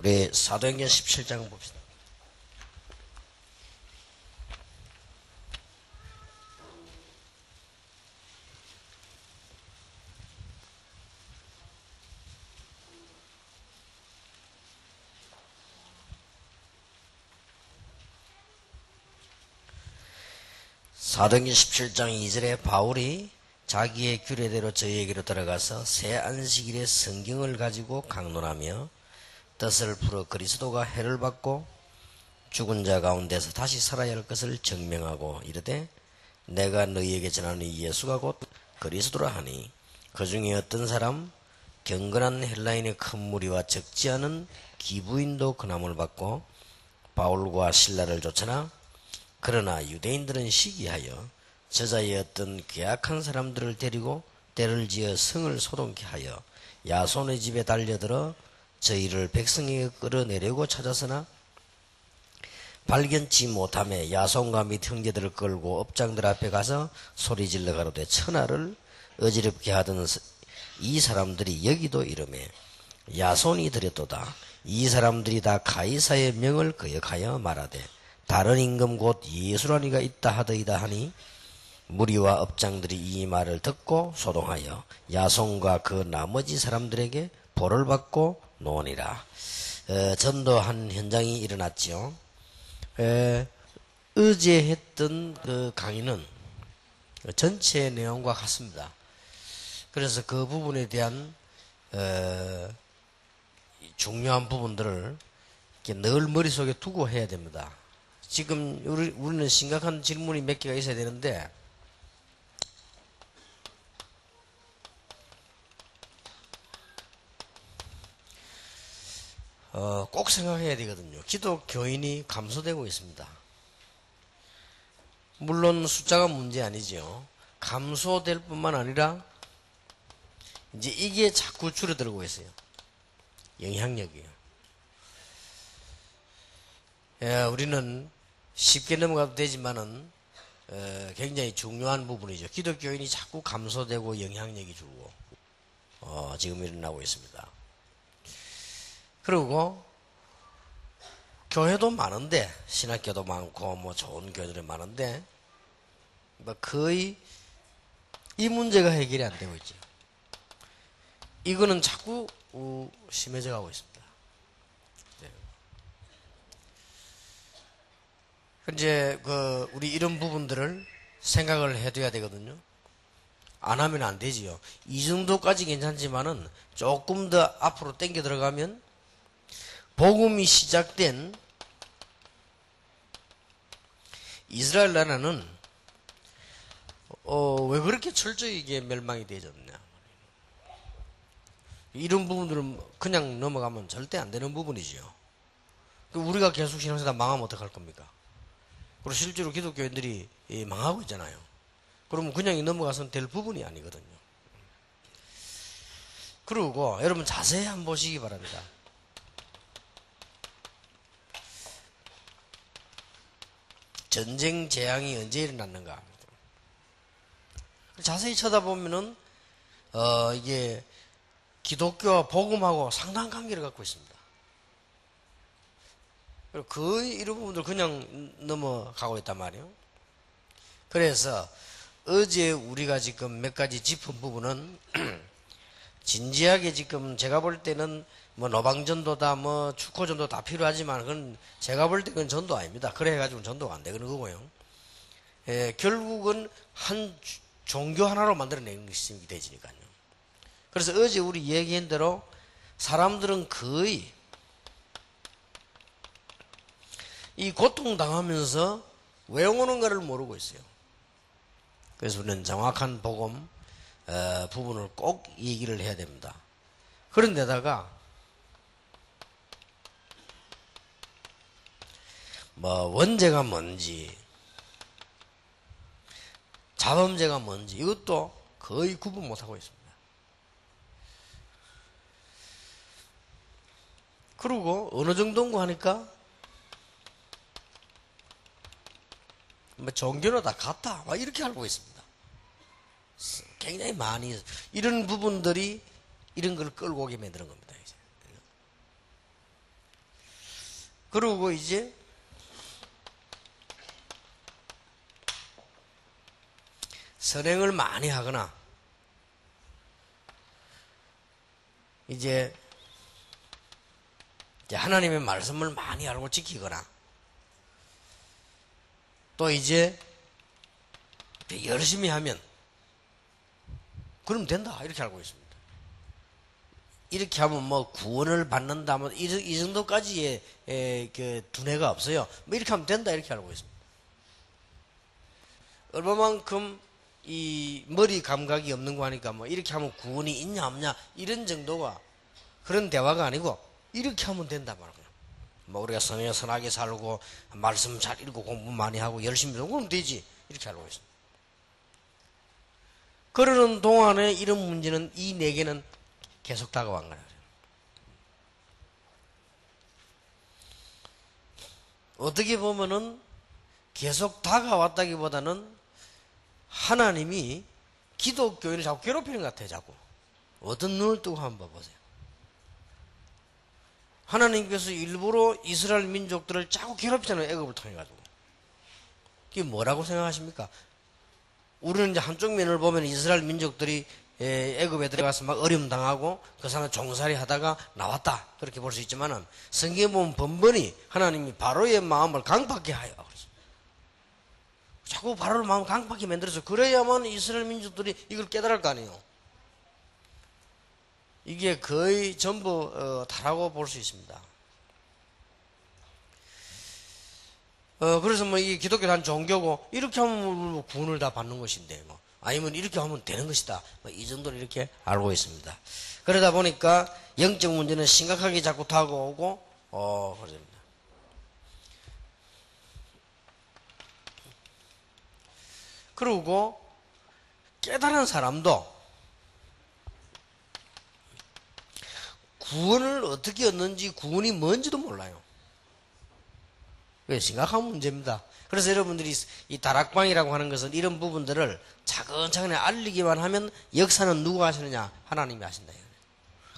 우리 사도행전 17장 봅시다. 사도행전 17장 2절에 바울이 자기의 규례대로 저희에게로 들어가서 새 안식일에 성경을 가지고 강론하며 뜻을 풀어 그리스도가 해를 받고 죽은 자 가운데서 다시 살아야 할 것을 증명하고 이르되 내가 너희에게 전하는 이 예수가 곧 그리스도라 하니 그 중에 어떤 사람 경건한 헬라인의 큰 무리와 적지 않은 기부인도 근함을 받고 바울과 실라를 쫓아나 그러나 유대인들은 시기하여 저자의 어떤 괴악한 사람들을 데리고 때를 지어 성을 소동케 하여 야손의 집에 달려들어 저희를 백성에게 끌어내려고 찾았으나 발견치 못하며 야손과 및 형제들을 끌고 업장들 앞에 가서 소리질러 가로되 천하를 어지럽게 하던 이 사람들이 여기도 이르매 야손이 드렸도다. 이 사람들이 다 가이사의 명을 거역하여 말하되 다른 임금 곧 예수라니가 있다 하더이다 하니 무리와 업장들이 이 말을 듣고 소동하여 야손과 그 나머지 사람들에게 벌을 받고 노니라. 전도한 현장이 일어났죠. 어제 했던 그 강의는 전체 내용과 같습니다. 그래서 그 부분에 대한 중요한 부분들을 이렇게 늘 머릿속에 두고 해야 됩니다. 지금 우리는 심각한 질문이 몇 개가 있어야 되는데 꼭 생각해야 되거든요. 기독교인이 감소되고 있습니다. 물론 숫자가 문제 아니죠. 감소될 뿐만 아니라 이제 이게 자꾸 줄어들고 있어요. 영향력이요. 우리는 쉽게 넘어가도 되지만은 굉장히 중요한 부분이죠. 기독교인이 자꾸 감소되고 영향력이 줄고 지금 일어나고 있습니다. 그리고 교회도 많은데 신학교도 많고 뭐 좋은 교회들이 많은데 뭐 거의 이 문제가 해결이 안 되고 있죠. 이거는 자꾸 심해져 가고 있습니다. 이제 우리 이런 부분들을 생각을 해둬야 되거든요. 안 하면 안 되지요. 이 정도까지 괜찮지만은 조금 더 앞으로 당겨 들어가면 복음이 시작된 이스라엘 나라는 왜 그렇게 철저히 이게 멸망이 되어졌냐. 이런 부분들은 그냥 넘어가면 절대 안 되는 부분이지요. 우리가 계속 신앙생활 망하면 어떡할 겁니까? 그리고 실제로 기독교인들이 망하고 있잖아요. 그러면 그냥 넘어가서는 될 부분이 아니거든요. 그리고 여러분 자세히 한번 보시기 바랍니다. 전쟁 재앙이 언제 일어났는가? 자세히 쳐다보면은 이게 기독교와 복음하고 상당한 관계를 갖고 있습니다. 거의 이런 부분들 그냥 넘어가고 있단 말이에요. 그래서 어제 우리가 지금 몇 가지 짚은 부분은 진지하게 지금 제가 볼 때는 뭐 노방전도다 뭐 축호전도 다 필요하지만 그건 제가 볼 때 그건 전도 아닙니다. 그래가지고 전도가 안 되는 거고요. 결국은 한 종교 하나로 만들어내는 것이 되지니까요. 그래서 어제 우리 얘기한 대로 사람들은 거의 이 고통당하면서 왜 오는가를 모르고 있어요. 그래서 우리는 정확한 복음 부분을 꼭 얘기를 해야 됩니다. 그런데다가 뭐 원죄가 뭔지 자범죄가 뭔지 이것도 거의 구분 못하고 있습니다. 그리고 어느 정도인가 하니까 뭐 종교는 다 같다 막 이렇게 알고 있습니다. 굉장히 많이 이런 부분들이 이런 걸 끌고 오게 만드는 겁니다. 이제. 그리고 이제 선행을 많이 하거나 이제 하나님의 말씀을 많이 알고 지키거나 또 이제 열심히 하면 그럼 된다 이렇게 알고 있습니다. 이렇게 하면 뭐 구원을 받는다 뭐 이 정도까지의 그 두뇌가 없어요. 뭐 이렇게 하면 된다 이렇게 알고 있습니다. 얼마만큼 이 머리 감각이 없는 거 하니까 뭐 이렇게 하면 구원이 있냐 없냐 이런 정도가 그런 대화가 아니고 이렇게 하면 된다 말이에요. 뭐 우리가 선하게 살고 말씀 잘 읽고 공부 많이 하고 열심히 하고 그러면 되지 이렇게 알고 있습니다. 그러는 동안에 이런 문제는 이 네 개는 계속 다가온 거예요. 어떻게 보면은 계속 다가왔다기보다는 하나님이 기독교인을 자꾸 괴롭히는 것 같아요. 자꾸 어떤 눈을 뜨고 한번 봐보세요. 하나님께서 일부러 이스라엘 민족들을 자꾸 괴롭히잖아요. 애굽을 통해 가지고. 그게 뭐라고 생각하십니까? 우리는 이제 한쪽 면을 보면 이스라엘 민족들이 애굽에 들어가서 막 어려움 당하고 그 사람 종살이 하다가 나왔다 그렇게 볼 수 있지만은 성경에 보면 번번이 하나님이 바로의 마음을 강팍하게 하여 자꾸 바로의 마음을 강팍하게 만들어서 그래야만 이스라엘 민족들이 이걸 깨달을 거 아니에요. 이게 거의 전부 다라고 볼 수 있습니다. 그래서 뭐 이 기독교는 한 종교고 이렇게 하면 뭐 구원을 다 받는 것인데 뭐 아니면 이렇게 하면 되는 것이다. 뭐 이 정도로 이렇게 알고 있습니다. 그러다 보니까 영적 문제는 심각하게 자꾸 다가오고 그럽니다. 그리고 깨달은 사람도 구원을 어떻게 얻는지 구원이 뭔지도 몰라요. 심각한 문제입니다. 그래서 여러분들이 이 다락방이라고 하는 것은 이런 부분들을 차근차근히 알리기만 하면 역사는 누가 하시느냐? 하나님이 하신다.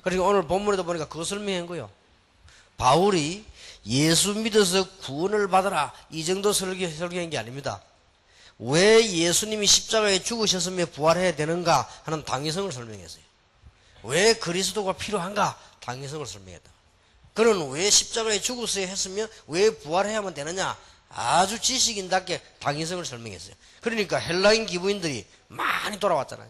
그리고 오늘 본문에도 보니까 그거 설명한 거예요. 바울이 예수 믿어서 구원을 받아라 이 정도 설교한 게 아닙니다. 왜 예수님이 십자가에 죽으셨으며 부활해야 되는가 하는 당위성을 설명했어요. 왜 그리스도가 필요한가? 당위성을 설명했다. 그는 왜 십자가에 죽었어야 했으며 왜 부활해야만 되느냐? 아주 지식인답게 당위성을 설명했어요. 그러니까 헬라인 기부인들이 많이 돌아왔잖아요.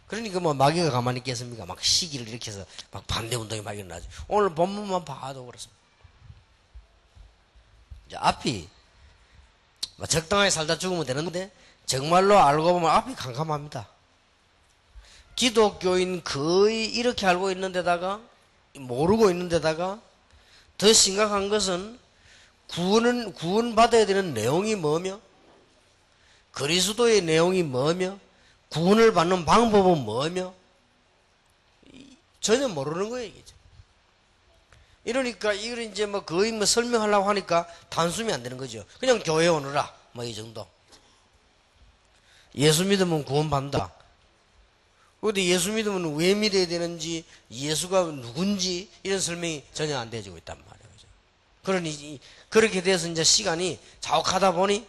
그러니까 뭐 마귀가 가만히 있겠습니까? 막 시기를 일으켜서 막 반대운동이 막 일어나죠. 오늘 본문만 봐도 그렇습니다. 이제 앞이 적당하게 살다 죽으면 되는데 정말로 알고 보면 앞이 캄캄합니다. 기독교인 거의 이렇게 알고 있는데다가 모르고 있는데다가 더 심각한 것은 구원받아야 되는 내용이 뭐며 그리스도의 내용이 뭐며 구원을 받는 방법은 뭐며 전혀 모르는 거예요. 이게. 이러니까 이걸 이제 뭐 거의 뭐 설명하려고 하니까 단숨이 안 되는 거죠. 그냥 교회 오느라 뭐 이 정도. 예수 믿으면 구원받는다. 그런데 예수 믿으면 왜 믿어야 되는지 예수가 누군지 이런 설명이 전혀 안 되어지고 있단 말이에요. 그러니 그렇게 돼서 이제 시간이 자욱하다 보니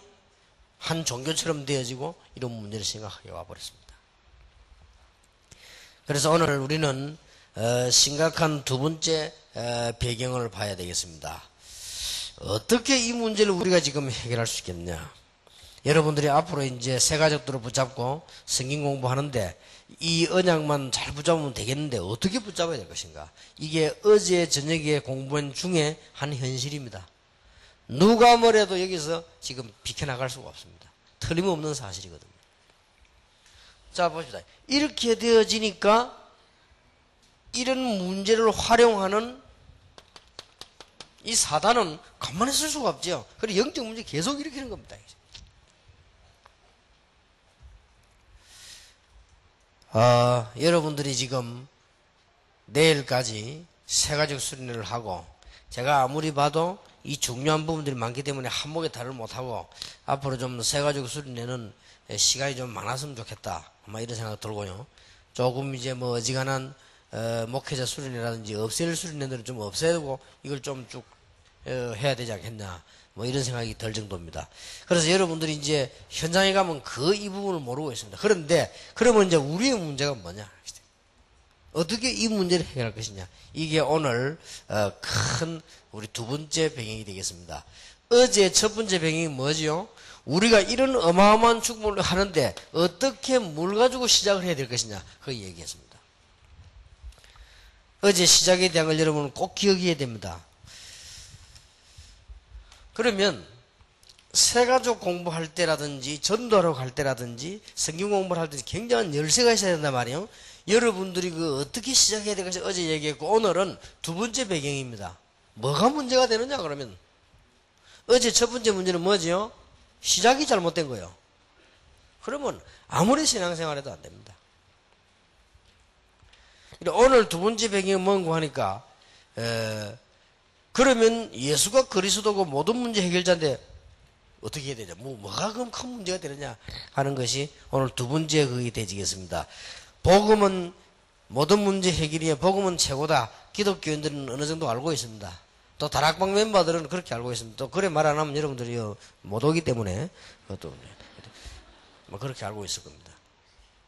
한 종교처럼 되어지고 이런 문제를 생각하게 와버렸습니다. 그래서 오늘 우리는 심각한 두 번째 배경을 봐야 되겠습니다. 어떻게 이 문제를 우리가 지금 해결할 수 있겠냐? 여러분들이 앞으로 이제 새 가족들을 붙잡고 성경 공부하는데 이 언약만 잘 붙잡으면 되겠는데 어떻게 붙잡아야 될 것인가? 이게 어제 저녁에 공부한 중에 한 현실입니다. 누가 뭐래도 여기서 지금 비켜나갈 수가 없습니다. 틀림없는 사실이거든요. 자, 봅시다. 이렇게 되어지니까 이런 문제를 활용하는 이 사단은 가만히 있을 수가 없죠. 그래서 영적 문제 계속 일으키는 겁니다. 여러분들이 지금 내일까지 새가족 수련회를 하고 제가 아무리 봐도 이 중요한 부분들이 많기 때문에 한목에 달을 못하고 앞으로 좀 새가족 수련회는 시간이 좀 많았으면 좋겠다. 아마 이런 생각 들고요. 조금 이제 뭐 어지간한 목회자 수련회라든지 없앨 수련회들은 좀 없애고 이걸 좀 쭉 해야 되지 않겠냐. 뭐 이런 생각이 들 정도입니다. 그래서 여러분들이 이제 현장에 가면 이 부분을 모르고 있습니다. 그런데 그러면 이제 우리의 문제가 뭐냐? 어떻게 이 문제를 해결할 것이냐? 이게 오늘 큰 우리 두 번째 배경이 되겠습니다. 어제 첫 번째 배경이 뭐지요? 우리가 이런 어마어마한 축복을 하는데 어떻게 뭘 가지고 시작을 해야 될 것이냐? 그 얘기했습니다. 어제 시작에 대한 걸 여러분은 꼭 기억해야 됩니다. 그러면 새가족 공부할 때라든지 전도하러 갈 때라든지 성경 공부를 할 때 굉장한 열쇠가 있어야 된단 말이에요. 여러분들이 어떻게 시작해야 될지 어제 얘기했고 오늘은 두 번째 배경입니다. 뭐가 문제가 되느냐 그러면 어제 첫 번째 문제는 뭐지요? 시작이 잘못된 거예요. 그러면 아무리 신앙생활 해도 안 됩니다. 오늘 두 번째 배경은 뭔고 하니까 그러면 예수가 그리스도고 모든 문제 해결자인데 어떻게 해야 되냐? 뭐가 그럼 큰 문제가 되느냐 하는 것이 오늘 두 번째 그게 되지겠습니다. 복음은 모든 문제 해결이에요. 복음은 최고다. 기독교인들은 어느 정도 알고 있습니다. 또 다락방 멤버들은 그렇게 알고 있습니다. 또 그래 말 안 하면 여러분들이 못 오기 때문에 또 뭐 그렇게 알고 있을 겁니다.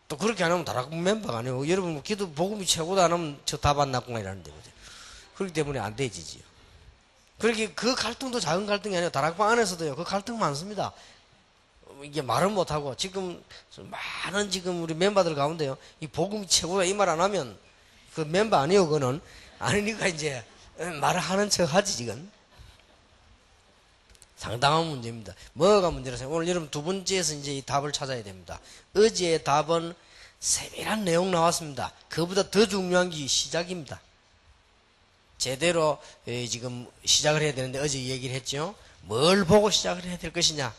또 그렇게 안 하면 다락방 멤버가 아니고 여러분 기도 복음이 최고다 안 하면 저 답 안 났구나 이러는데 그렇기 때문에 안 되지지요. 그렇게 그 갈등도 작은 갈등이 아니에요. 다락방 안에서도요. 그 갈등 많습니다. 이게 말은 못하고 지금 많은 지금 우리 멤버들 가운데요. 이 복음이 최고다 이 말 안 하면 그 멤버 아니요 그거는 아니니까 이제 말을 하는 척 하지 지금. 상당한 문제입니다. 뭐가 문제라서 오늘 여러분 두 번째에서 이제 이 답을 찾아야 됩니다. 어제의 답은 세밀한 내용 나왔습니다. 그보다 더 중요한 게 시작입니다. 제대로 지금 시작을 해야 되는데 어제 얘기를 했죠. 뭘 보고 시작을 해야 될 것이냐.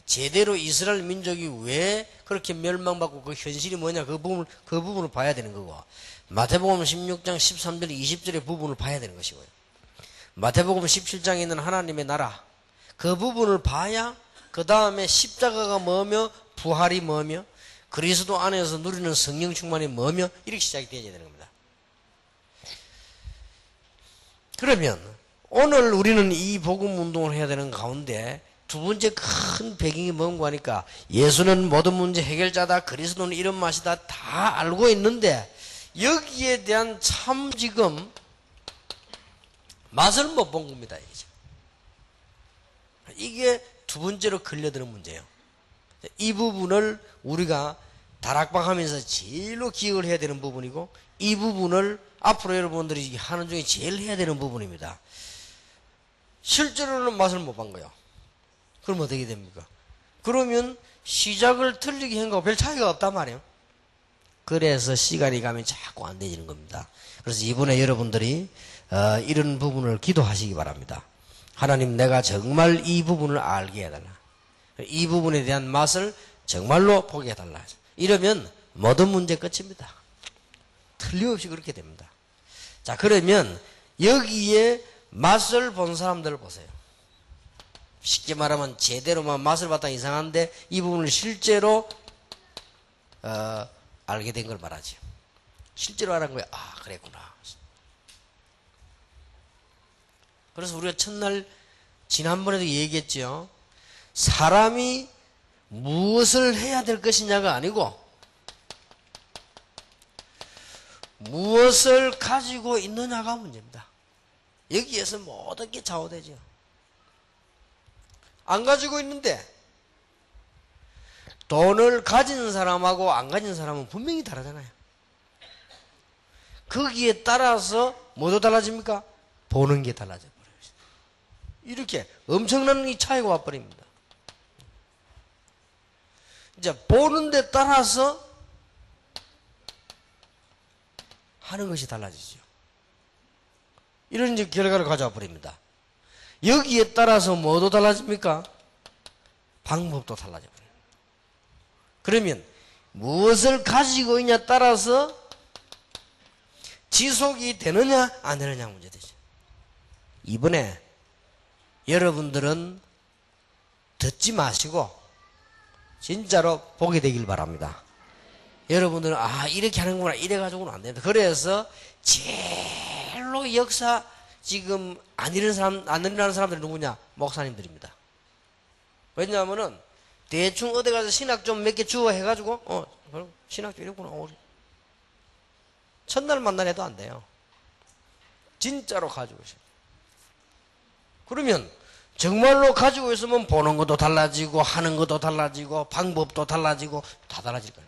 제대로 이스라엘 민족이 왜 그렇게 멸망받고 그 현실이 뭐냐 그 부분을 봐야 되는 거고 마태복음 16장 13절 20절의 부분을 봐야 되는 것이고요. 마태복음 17장에 있는 하나님의 나라 그 부분을 봐야 그 다음에 십자가가 뭐며 부활이 뭐며 그리스도 안에서 누리는 성령 충만이 뭐며 이렇게 시작이 되어야 되는 겁니다. 그러면 오늘 우리는 이 복음 운동을 해야 되는 가운데 두 번째 큰 배경이 뭔가 하니까 예수는 모든 문제 해결자다. 그리스도는 이런 맛이다. 다 알고 있는데 여기에 대한 참 지금 맛을 못 본 겁니다. 이게 두 번째로 걸려드는 문제예요. 이 부분을 우리가 다락방 하면서 제일로 기억을 해야 되는 부분이고 이 부분을 앞으로 여러분들이 하는 중에 제일 해야 되는 부분입니다. 실제로는 맛을 못 본 거예요. 그럼 어떻게 됩니까? 그러면 시작을 틀리게 한 거하고 별 차이가 없단 말이에요. 그래서 시간이 가면 자꾸 안 되지는 겁니다. 그래서 이번에 여러분들이 이런 부분을 기도하시기 바랍니다. 하나님 내가 정말 이 부분을 알게 해달라. 이 부분에 대한 맛을 정말로 보게 해달라. 이러면 모든 문제 끝입니다. 틀림없이 그렇게 됩니다. 자 그러면 여기에 맛을 본 사람들을 보세요. 쉽게 말하면 제대로만 맛을 봤다 이상한데 이 부분을 실제로 알게 된 걸 말하죠. 실제로 알은 거예요. 아 그랬구나. 그래서 우리가 첫날 지난번에도 얘기했죠. 사람이 무엇을 해야 될 것이냐가 아니고 무엇을 가지고 있느냐가 문제입니다. 여기에서 모든 게 좌우되죠. 안 가지고 있는데 돈을 가진 사람하고 안 가진 사람은 분명히 다르잖아요. 거기에 따라서 뭐도 달라집니까? 보는 게 달라져 버려요. 이렇게 엄청난 이 차이가 와버립니다. 이제 보는 데 따라서 하는 것이 달라지죠. 이런 이제 결과를 가져와 버립니다. 여기에 따라서 뭐도 달라집니까? 방법도 달라져 버려요. 그러면 무엇을 가지고 있냐에 따라서 지속이 되느냐 안 되느냐 문제 되죠. 이번에 여러분들은 듣지 마시고 진짜로 보게 되길 바랍니다. 여러분들은 아 이렇게 하는구나 이래 가지고는 안 된다. 그래서 제일로 역사 지금 안 일어나는 사람들이 누구냐? 목사님들입니다. 왜냐하면은 대충 어디 가서 신학 좀 몇 개 주워 해가지고 신학 좀 이랬구나. 첫날 만날 해도 안 돼요. 진짜로 가지고 있어요. 그러면 정말로 가지고 있으면 보는 것도 달라지고 하는 것도 달라지고 방법도 달라지고 다 달라질 거예요.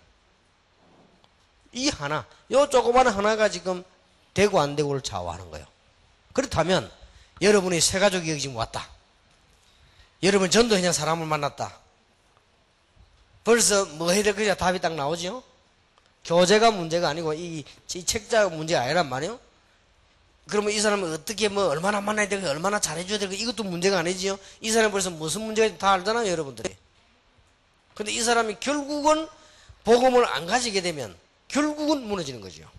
이 하나, 요 조그마한 하나가 지금 되고 안 되고를 좌우하는 거예요. 그렇다면 여러분이 새 가족이 여기 지금 왔다. 여러분 전도 그냥 사람을 만났다. 벌써 뭐 해야 될 거냐 답이 딱 나오죠. 교재가 문제가 아니고 이 책자가 문제가 아니란 말이에요. 그러면 이 사람은 어떻게 얼마나 만나야 되고 얼마나 잘해줘야 되고 이것도 문제가 아니지요. 이 사람이 벌써 무슨 문제가 있는지 다 알잖아요, 여러분들이. 근데 이 사람이 결국은 복음을 안 가지게 되면 결국은 무너지는 거죠.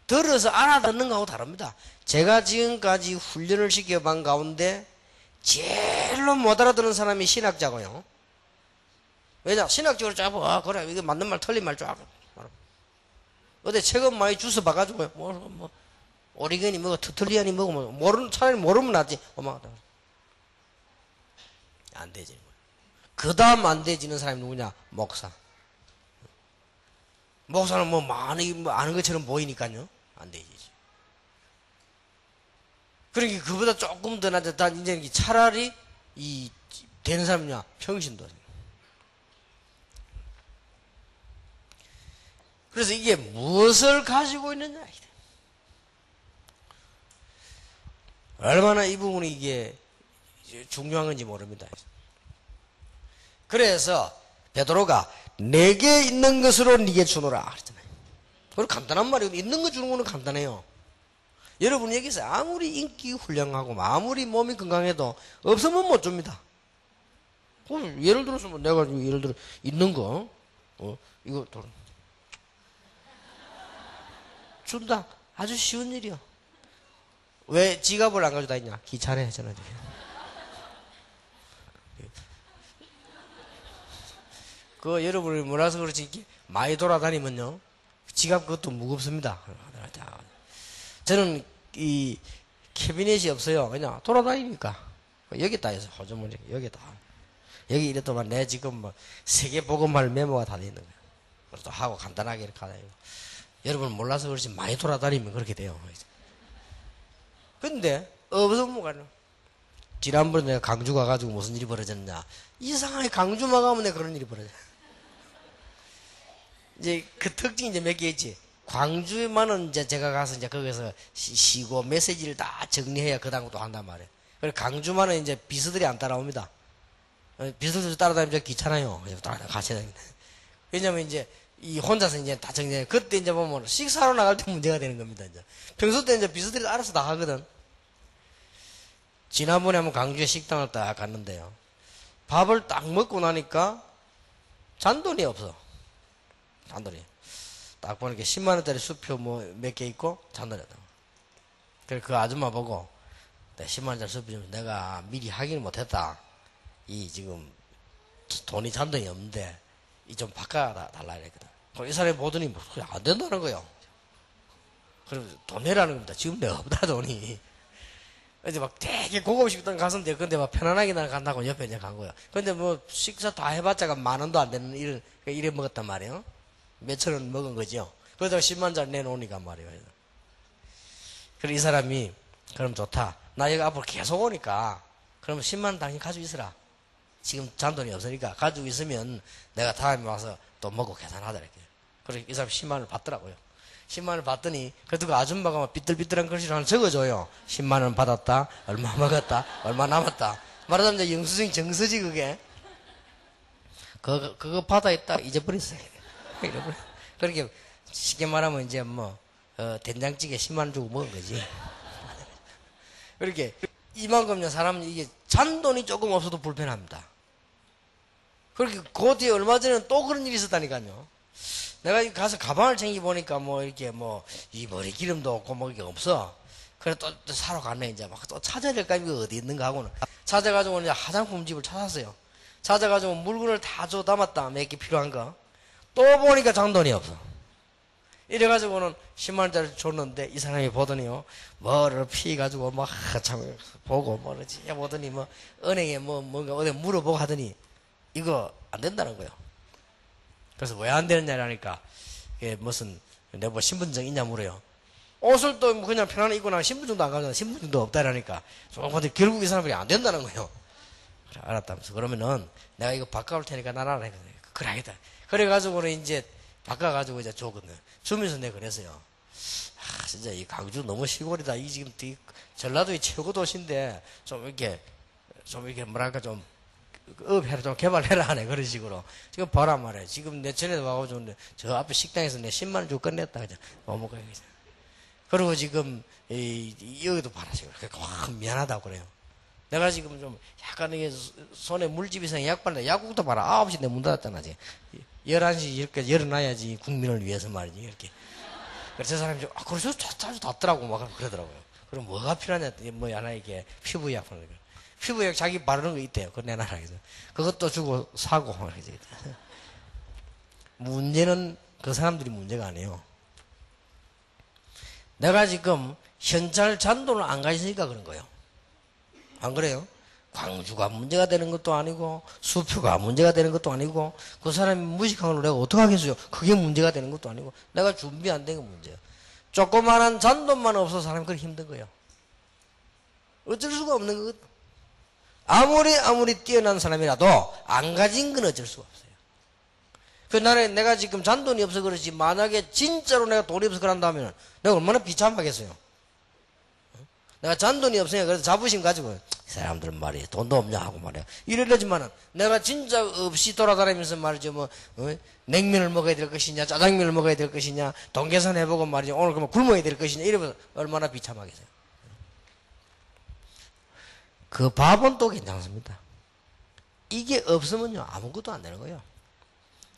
들어서 알아듣는 거하고 다릅니다. 제가 지금까지 훈련을 시켜본 가운데 제일로 못 알아듣는 사람이 신학자고요. 왜냐? 신학적으로 쫙 봐. 그래, 이게 맞는 말 틀린 말 쫙. 어디 책은 많이 주워 봐가지고 오리건이 뭐고 터틀리안이 뭐고 모르는 차라리 모르면 낫지. 안 되지는 거예요. 그 다음 안 되지는 사람이 누구냐? 목사. 목사는 많이 아는 것처럼 보이니까요. 안 되지. 그러니까 그보다 조금 더 낮았다. 이제 차라리 되는 사람이냐? 평신도. 그래서 이게 무엇을 가지고 있느냐? 얼마나 이 부분이 이게 중요한 건지 모릅니다. 그래서 베드로가 내게 있는 것으로 네게 주노라 그랬잖아요. 그리고 간단한 말이에요. 있는 거 주는 거는 간단해요. 여러분 여기서 아무리 인기 훌륭하고 아무리 몸이 건강해도 없으면 못 줍니다. 예를 들어서 내가 예를 들어 있는 거 이거 준다. 아주 쉬운 일이요. 왜 지갑을 안 가져다 있냐? 귀찮아 했잖아요. 여러분이 몰라서 그렇지 많이 돌아다니면요 지갑 그것도 무겁습니다. 저는 이 캐비넷이 없어요. 그냥 돌아다니니까 여기다 해서 호주머니 여기다 여기 이랬더만 내 지금 세계 복음할 메모가 다 돼 있는 거예요. 그래서 하고 간단하게 이렇게 하다. 여러분 몰라서 그렇지 많이 돌아다니면 그렇게 돼요. 근데 없으면 뭐가 지난번에 내가 강주 가가지고 무슨 일이 벌어졌냐? 이상하게 강주만 가면 내가 그런 일이 벌어져. 이제 그 특징이 이제 몇 개 있지. 광주만은 이제 제가 가서 이제 거기서 쉬고 메시지를 다 정리해야 그 다음 것도 한단 말이에요. 그래서 강주만은 이제 비서들이 안 따라옵니다. 비서들 따라다니면 귀찮아요. 같이 다니는데. 왜냐면 이제 혼자서 이제 다 정리해. 그때 이제 보면 식사로 나갈 때 문제가 되는 겁니다. 이제 평소 때 이제 비서들이 알아서 다 하거든. 지난번에 한번 강주에 식당을 딱 갔는데요. 밥을 딱 먹고 나니까 잔돈이 없어. 잔돈이. 딱 보니까 10만원짜리 수표 몇 개 있고 잔돈이 없다. 그래서 그 아줌마 보고 10만원짜리 수표 좀 내가 미리 확인을 못했다. 지금 돈이 잔돈이 없는데 좀 바꿔달라 이랬거든. 이 사람이 보더니 안 된다는 거예요. 그럼 돈 내라는 겁니다. 지금 내가 없다 돈이. 이제 막 되게 고급 식당 갔는데 근데 막 편안하게 나 간다고 옆에 이제 간 거야. 근데 식사 다 해봤자가 10,000원도 안 되는 이래 먹었단 말이에요. 몇천 원 먹은 거죠. 그러다가 10만원짜리 내놓으니까 말이에요. 그래 이 사람이 그럼 좋다. 나 여기 앞으로 계속 오니까 그러면 10만원 당신 가지고 있으라. 지금 잔돈이 없으니까 가지고 있으면 내가 다음에 와서 또 먹고 계산하자 이렇게. 그래서 이 사람이 10만원을 받더라고요. 10만원을 받더니 그래도 그 아줌마가 막 삐뚤삐뚤한 글씨로 하나 적어줘요. 10만원 받았다. 얼마 먹었다. 얼마 남았다. 말하자면 이제 영수증 정서지 그게. 그거 받아있다 잊어버렸어요. 잃어버려. 그렇게 쉽게 말하면 이제 된장찌개 10만원 주고 먹은 거지. 그렇게 이만큼요 사람은 이게 잔돈이 조금 없어도 불편합니다. 그렇게 그 뒤에 얼마 전에 또 그런 일이 있었다니까요. 내가 가서 가방을 챙겨보니까 이렇게 이 머리 기름도 없고 이게 없어. 그래 또 사러 갔네. 이제 막 또 찾아야 될까 이거 어디 있는가 하고는 찾아가지고 이제 화장품 집을 찾았어요. 찾아가지고 물건을 다 줘 담았다. 몇 개 필요한 거. 또 보니까 잔돈이 없어. 이래가지고는 10만 원짜리 줬는데 이 사람이 보더니요, 뭐를 피해가지고 막 참 보고 뭐지 보더니 뭐 은행에 뭔가 어디 물어보고 하더니 이거 안 된다는 거예요. 그래서 왜 안 되느냐라니까 이게 무슨 내가 뭐 신분증 있냐 물어요. 옷을 또 그냥 편안히 입고 나면 신분증도 안 가잖아. 신분증도 없다라니까. 근데 결국 이 사람들이 안 된다는 거예요. 그래, 알았다면서. 그러면은 내가 이거 바꿔올 테니까 나라라 했거든요. 그래, 알겠다. 그래가지고는 이제 바꿔가지고 이제 줬거든. 주면서 내가 그랬어요. 아, 진짜 이 광주 너무 시골이다. 이 지금 이 전라도의 최고 도시인데 좀 이렇게 뭐랄까 좀 업해라, 좀 개발해라 하네. 그런 식으로. 지금 봐라 말이야. 지금 내 전에도 와가지고 저 앞에 식당에서 내 10만 원 주고 끝냈다. 그냥 뭐 먹어야 그리고 지금 여기도 봐라. 지금 미안하다고 그래요. 내가 지금 좀 약간 이게 손에 물집 이상 약 발라. 약국도 봐라. 9시 내 문 닫았잖아. 지금 11시 이렇게 열어놔야지 국민을 위해서 말이지. 이렇게. 그래서 저 사람이 좀, 그래서 자주 닫더라고. 막 그러더라고요. 그럼 뭐가 필요하냐? 뭐 하나 이게 피부약 하는 거. 피부약 자기 바르는 거 있대요. 그거 내놔라. 그래서 그것도 주고 사고. 문제는 그 사람들이 문제가 아니에요. 내가 지금 현찰 잔돈을 안 가지니까 그런 거예요. 안 그래요? 광주가 문제가 되는 것도 아니고 수표가 문제가 되는 것도 아니고 그 사람이 무식한 걸 내가 어떻게 하겠어요? 그게 문제가 되는 것도 아니고 내가 준비 안 된 게 문제예요. 조그마한 잔돈만 없어서 사람이 그렇게 힘든 거예요. 어쩔 수가 없는 것. 아무리 뛰어난 사람이라도 안 가진 건 어쩔 수가 없어요. 그 나는 내가 지금 잔돈이 없어 그렇지 만약에 진짜로 내가 돈이 없어 그런다면 내가 얼마나 비참하겠어요. 내가 잔돈이 없으니까 그래서 자부심 가지고 이 사람들은 말이야 돈도 없냐 하고 말이야 이러려지만은 내가 진짜 없이 돌아다니면서 말이죠 뭐 냉면을 먹어야 될 것이냐 짜장면을 먹어야 될 것이냐 돈 계산해보고 말이죠 오늘 그러면 굶어야 될 것이냐 이러면서 얼마나 비참하겠어요. 그 밥은 또 괜찮습니다. 이게 없으면요 아무것도 안 되는 거예요.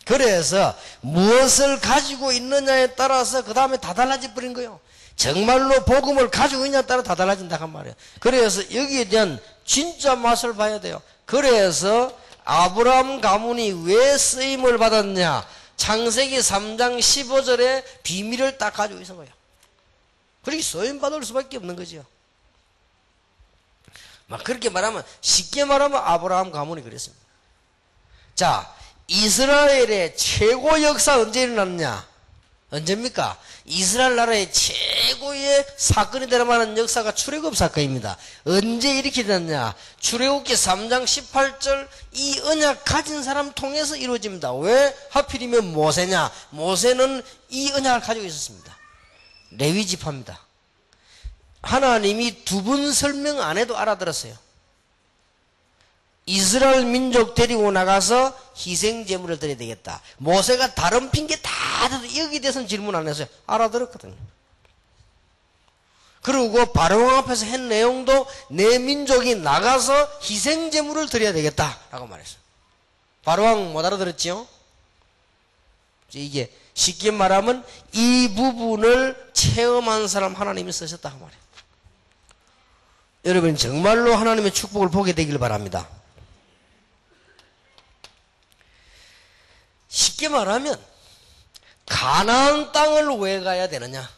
그래서 무엇을 가지고 있느냐에 따라서 그 다음에 다 달라져 버린 거예요. 정말로 복음을 가지고 있냐에 따라 다 달라진다 한 말이에요. 그래서 여기에 대한 진짜 맛을 봐야 돼요. 그래서 아브라함 가문이 왜 쓰임을 받았냐? 창세기 3장 15절에 비밀을 딱 가지고 있는 거예요. 그렇게 쓰임 받을 수밖에 없는 거죠. 막 그렇게 말하면 쉽게 말하면 아브라함 가문이 그랬습니다. 자, 이스라엘의 최고 역사 언제 일어났냐? 언제입니까? 이스라엘 나라의 최고의 사건이 될 만한 역사가 출애굽 사건입니다. 언제 이렇게 됐냐? 출애굽기 3장 18절 이 언약 가진 사람 통해서 이루어집니다. 왜 하필이면 모세냐? 모세는 이 언약을 가지고 있었습니다. 레위 지파입니다. 하나님이 두 번 설명 안 해도 알아들었어요. 이스라엘 민족 데리고 나가서 희생 제물을 드려야 되겠다. 모세가 다른 핑계 다 대도 여기 대해서는 질문 안 했어요. 알아들었거든요. 그리고 바로왕 앞에서 한 내용도 내 민족이 나가서 희생 제물을 드려야 되겠다라고 말했어요. 바로왕 못 알아들었지요? 이게 쉽게 말하면 이 부분을 체험한 사람 하나님이 쓰셨다 그 말이에요. 여러분 정말로 하나님의 축복을 보게 되길 바랍니다. 쉽게 말하면 가나안 땅을 왜 가야 되느냐?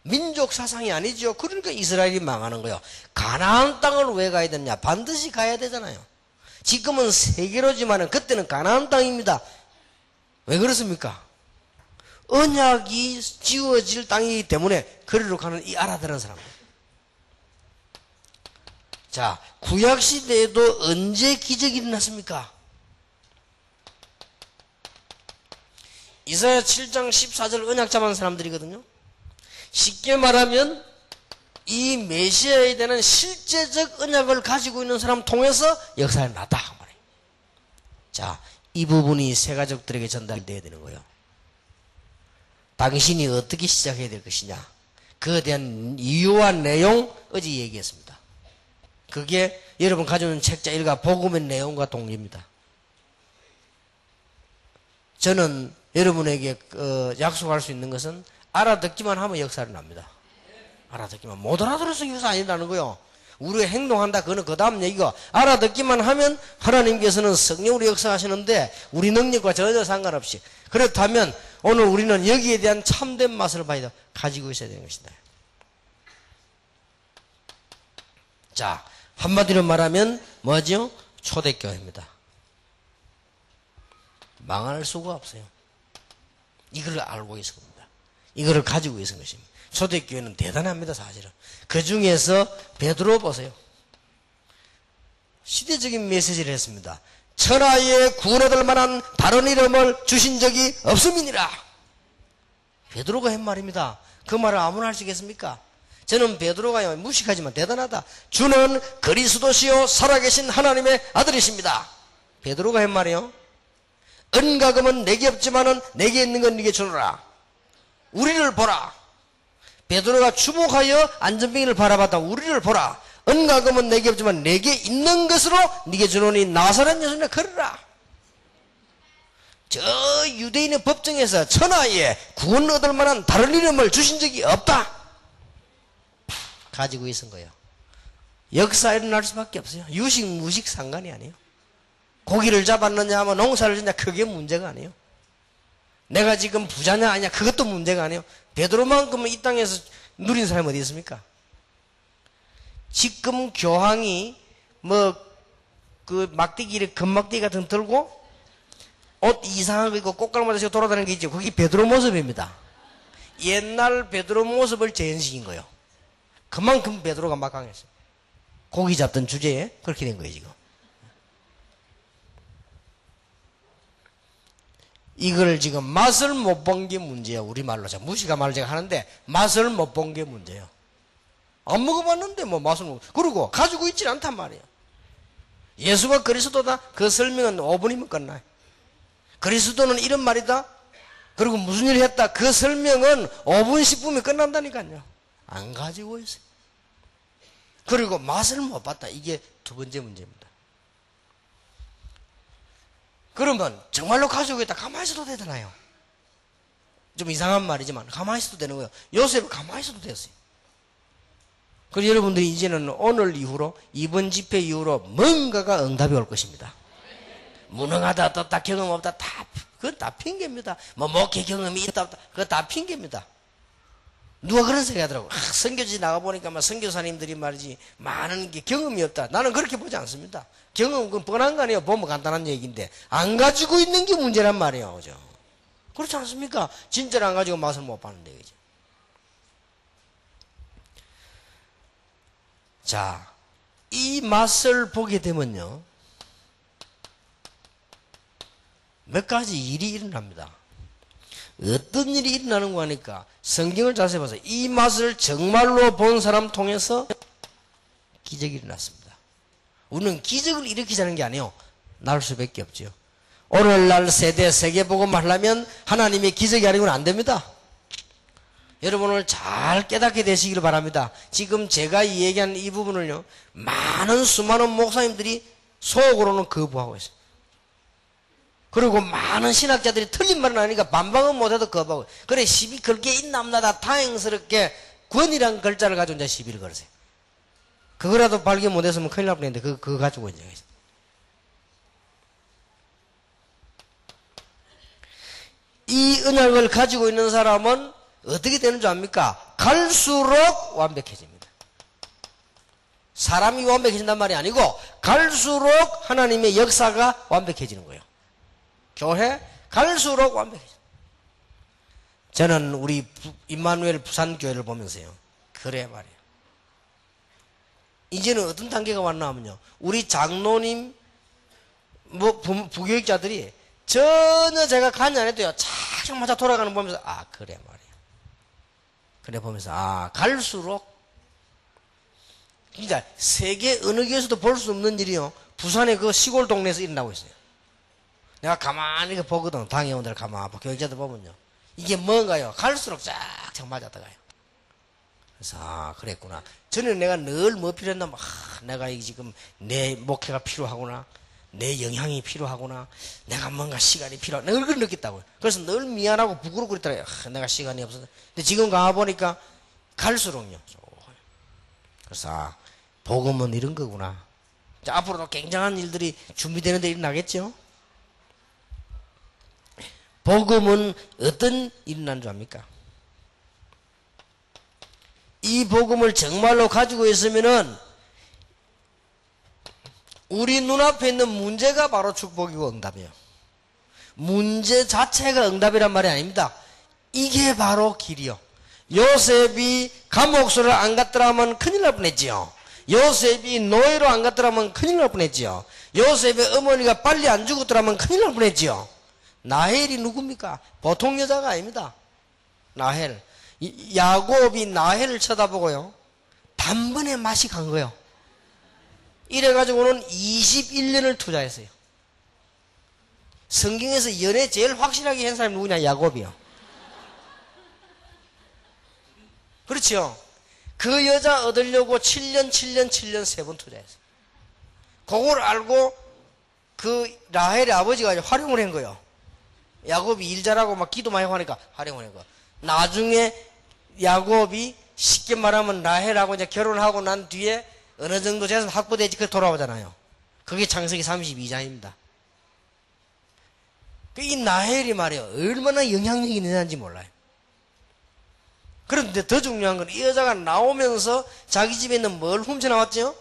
민족 사상이 아니죠. 그러니까 이스라엘이 망하는 거예요. 가나안 땅을 왜 가야 되느냐? 반드시 가야 되잖아요. 지금은 세계로지만은 그때는 가나안 땅입니다. 왜 그렇습니까? 언약이 지어질 땅이기 때문에 거리로 가는 이 알아들은 사람. 자, 구약 시대에도 언제 기적이 일어났습니까? 이사야 7장 14절 언약 잡은 사람들이거든요. 쉽게 말하면 이 메시아에 대한 실제적 언약을 가지고 있는 사람 통해서 역사가 났다. 자, 이 부분이 새 가족들에게 전달돼야 되는 거예요. 당신이 어떻게 시작해야 될 것이냐. 그에 대한 이유와 내용 어제 얘기했습니다. 그게 여러분 가지고 있는 책자 1과 복음의 내용과 동기입니다. 저는 여러분에게 약속할 수 있는 것은 알아듣기만 하면 역사를 납니다. 알아듣기만. 못 알아들어서 역사 아니라는 거요. 우리가 행동한다. 그거는 그 다음 얘기가. 알아듣기만 하면 하나님께서는 성령으로 역사하시는데 우리 능력과 전혀 상관없이. 그렇다면 오늘 우리는 여기에 대한 참된 맛을 봐야 돼. 가지고 있어야 되는 것이다. 자, 한마디로 말하면 뭐죠? 초대교회입니다. 망할 수가 없어요. 이걸 알고 있을 겁니다. 이거를 가지고 있는 것입니다. 초대교회는 대단합니다, 사실은. 그 중에서 베드로 보세요. 시대적인 메시지를 했습니다. 천하에 구원 얻을 만한 다른 이름을 주신 적이 없음이니라. 베드로가 한 말입니다. 그 말을 아무나 할 수 있겠습니까? 저는 베드로가 무식하지만 대단하다. 주는 그리스도시요 살아계신 하나님의 아들이십니다. 베드로가 한 말이요. 은과금은 내게 없지만은 내게 있는 건 네게 주노라. 우리를 보라. 베드로가 주목하여 안전병이를 바라봤다. 우리를 보라. 은과금은 내게 없지만 내게 있는 것으로 네게 주노니 나사렛 예수님을 걸으라. 저 유대인의 법정에서 천하에 구원 얻을 만한 다른 이름을 주신 적이 없다. 가지고 있은 거예요. 역사 일어날 수밖에 없어요. 유식 무식 상관이 아니에요. 고기를 잡았느냐 하면 농사를 짓냐 그게 문제가 아니에요. 내가 지금 부자냐 아니냐 그것도 문제가 아니에요. 베드로만큼은 이 땅에서 누린 사람이 어디 있습니까? 지금 교황이 그 막대기를 금막대기 같은 거 들고 옷 이상한 거 입고 꽃갈무늬 씌고 돌아다니는 게 있죠. 그게 베드로 모습입니다. 옛날 베드로 모습을 재현시킨 거예요. 그만큼 베드로가 막강했어요. 고기 잡던 주제에 그렇게 된 거예요, 지금. 이걸 지금 맛을 못 본 게 문제예요. 우리말로. 무시가 말을 제가 하는데 맛을 못 본 게 문제예요. 안 먹어봤는데 뭐 맛을 못. 그리고 가지고 있질 않단 말이에요. 예수가 그리스도다. 그 설명은 5분이면 끝나요. 그리스도는 이런 말이다. 그리고 무슨 일을 했다. 그 설명은 5분 10분이면 끝난다니까요. 안 가지고 있어요. 그리고 맛을 못 봤다. 이게 두 번째 문제입니다. 그러면 정말로 가지고 있다. 가만히 있어도 되잖아요. 좀 이상한 말이지만 가만히 있어도 되는 거예요. 요셉은 가만히 있어도 됐어요. 그래서 여러분들이 이제는 오늘 이후로 이번 집회 이후로 뭔가가 응답이 올 것입니다. 무능하다 떴다 경험 없다 그건 다 핑계입니다. 목회 경험이 있다 없다 그건 다 핑계입니다. 누가 그런 소리 하더라고. 선교지 나가보니까 선교사님들이 말이지 많은 게 경험이 없다. 나는 그렇게 보지 않습니다. 경험은 그건 뻔한 거 아니에요. 보면 간단한 얘기인데 안 가지고 있는 게 문제란 말이에요. 그죠? 그렇지 않습니까? 진짜로 안 가지고 맛을 못 봤는데 그죠? 자, 이 맛을 보게 되면요 몇 가지 일이 일어납니다. 어떤 일이 일어나는 거 하니까 성경을 자세히 봐서 이 맛을 정말로 본 사람 통해서 기적이 일어났습니다. 우리는 기적을 일으키자는 게 아니에요. 날 수밖에 없죠. 오늘날 세계복음을 하려면 하나님의 기적이 아니고는 안 됩니다. 여러분 오늘 잘 깨닫게 되시기를 바랍니다. 지금 제가 얘기한 이 부분을요 수많은 목사님들이 속으로는 거부하고 있어요. 그리고 많은 신학자들이 틀린 말은 아니니까 반박은 못해도 거부하고. 그래 시비 걸 게 있나 없나 다 다행스럽게 권이란 글자를 가지고 이제 시비를 걸으세요. 그거라도 발견 못했으면 큰일 날 뻔했는데 그거 가지고 이제 이 언약을 가지고 있는 사람은 어떻게 되는 줄 압니까? 갈수록 완벽해집니다. 사람이 완벽해진단 말이 아니고 갈수록 하나님의 역사가 완벽해지는 거예요. 교회 갈수록 완벽해져. 저는 우리 임마누엘 부산교회를 보면서요. 그래 말이에요. 이제는 어떤 단계가 왔나 하면요. 우리 장로님, 부교육자들이 전혀 제가 관여 안 해도요. 차장마자 돌아가는 거 보면서 그래 말이에요. 그래 보면서 갈수록 진짜 세계 어느 교회에서도 볼 수 없는 일이요. 부산의 그 시골 동네에서 일어나고 있어요. 내가 가만히 보거든. 당회원들 가만히 교육자들 보면요. 이게 뭔가요? 갈수록 쫙쫙 맞아들어가요. 그래서 그랬구나. 전에 내가 늘 뭐 필요했나 내가 지금 내 목회가 필요하구나. 내 영향이 필요하구나. 내가 뭔가 시간이 필요하구나. 늘 그걸 느꼈다고요. 그래서 늘 미안하고 부끄럽고 그랬더라고요. 내가 시간이 없어서. 근데 지금 가보니까 갈수록요. 그래서 복음은 이런 거구나. 앞으로도 굉장한 일들이 준비되는 데 일어나겠죠? 복음은 어떤 일이 난 줄 압니까? 이 복음을 정말로 가지고 있으면은 우리 눈앞에 있는 문제가 바로 축복이고 응답이에요. 문제 자체가 응답이란 말이 아닙니다. 이게 바로 길이요. 요셉이 감옥소를 안 갔더라면 큰일 날 뻔했지요. 요셉이 노예로 안 갔더라면 큰일 날 뻔했지요. 요셉의 어머니가 빨리 안 죽었더라면 큰일 날 뻔했지요. 라헬이 누굽니까? 보통 여자가 아닙니다. 라헬. 야곱이 라헬을 쳐다보고요, 단번에 맛이 간 거예요. 이래가지고는 21년을 투자했어요. 성경에서 연애 제일 확실하게 한 사람이 누구냐? 야곱이요. 그렇죠? 그 여자 얻으려고 7년 3번 투자했어요. 그걸 알고 그 라헬의 아버지가 활용을 한 거예요. 야곱이 일 잘하고 막 기도 많이 하니까 활용을 한 거예요. 나중에 야곱이 쉽게 말하면 라헬하고 이제 결혼하고 난 뒤에 어느 정도 재산 확보되지 그 돌아오잖아요. 그게 창세기 32장입니다. 이 라헬이 말이에요, 얼마나 영향력이 있는지 몰라요. 그런데 더 중요한 건 이 여자가 나오면서 자기 집에 있는 뭘 훔쳐나왔죠?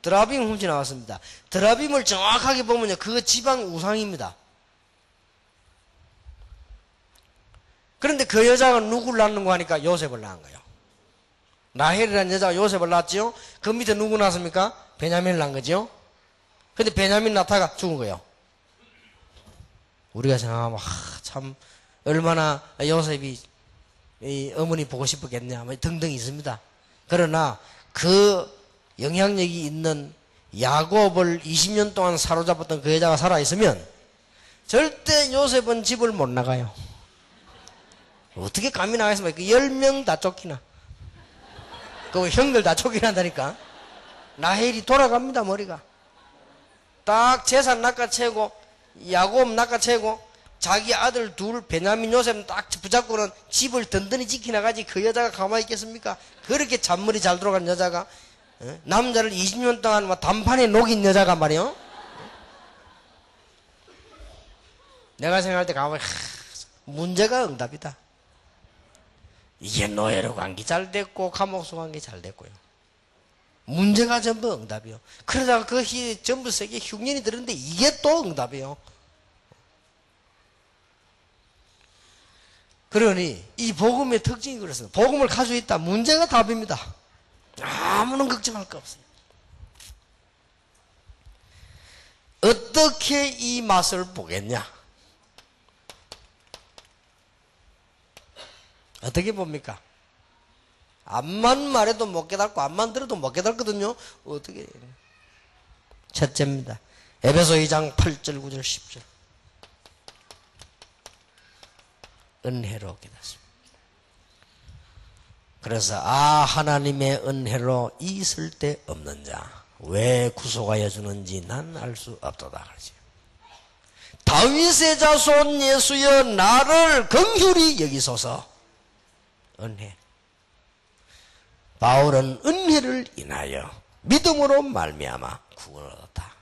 드라빔을 훔쳐나왔습니다. 드라빔을 정확하게 보면요, 그거 지방 우상입니다. 그런데 그 여자가 누구를 낳는거 하니까 요셉을 낳은 거예요. 라헬이라는 여자가 요셉을 낳았지요. 그 밑에 누구 낳았습니까? 베냐민을 낳은 거죠. 근데 베냐민 낳다가 죽은 거예요. 우리가 생각하면 참 얼마나 요셉이 이 어머니 보고 싶었겠냐 등등 있습니다. 그러나 그 영향력이 있는 야곱을 20년 동안 사로잡았던 그 여자가 살아있으면 절대 요셉은 집을 못 나가요. 어떻게 감히 나가겠습니까? 10명 다 쫓기나. 그 형들 다 쫓겨난다니까. 라헬이 돌아갑니다, 머리가. 딱 재산 낚아채고 야곱 낚아채고 자기 아들 둘 베냐민 요셉 딱 붙잡고는 집을 든든히 지켜나가지 그 여자가 가만히 있겠습니까? 그렇게 잔머리 잘 돌아가는 여자가, 남자를 20년 동안 막 단판에 녹인 여자가 말이요. 내가 생각할 때 가만히 문제가 응답이다. 이게 노예로 간 게 잘 됐고 감옥소 간 게 잘 됐고요. 문제가 전부 응답이요. 그러다가 그 전부 세계에 흉년이 들었는데 이게 또 응답이요. 그러니 이 복음의 특징이 그렇습니다. 복음을 가지고 있다. 문제가 답입니다. 아무런 걱정할 거 없어요. 어떻게 이 맛을 보겠냐? 어떻게 봅니까? 앞만 말해도 못 깨닫고 앞만 들어도 못 깨닫거든요. 어떻게 해요? 첫째입니다. 에베소 2장 8절 9절 10절 은혜로 깨닫습니다. 그래서 하나님의 은혜로 이 쓸데없는 자 왜 구속하여 주는지 난 알 수 없도다 그러지. 다윗의 자손 예수여 나를 긍휼히 여기소서. 은혜. 바울은 은혜를 인하여 믿음으로 말미암아 구원을 얻었다.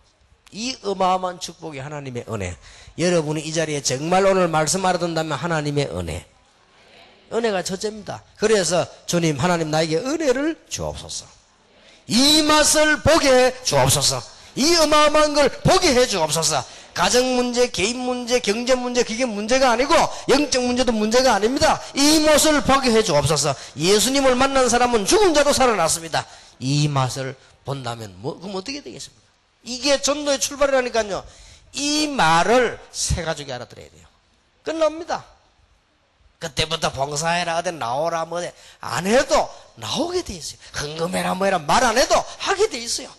이 어마어마한 축복이 하나님의 은혜. 여러분이 이 자리에 정말 오늘 말씀 알아듣는다면 하나님의 은혜. 은혜가 첫째입니다. 그래서 주님 하나님 나에게 은혜를 주옵소서. 이 맛을 보게 해 주옵소서. 이 어마어마한 걸 보게 해 주옵소서. 가정 문제, 개인 문제, 경제 문제 그게 문제가 아니고 영적 문제도 문제가 아닙니다. 이 맛을 보게 해 주옵소서. 예수님을 만난 사람은 죽은 자도 살아났습니다. 이 맛을 본다면 그럼 어떻게 되겠습니까? 이게 전도의 출발이라니까요. 이 말을 세 가족이 알아들어야 돼요. 끝납니다. 그때부터 봉사해라 어디 나오라 뭐 안 해도 나오게 돼 있어요. 헌금해라 뭐해라 말 안 해도 하게 돼 있어요.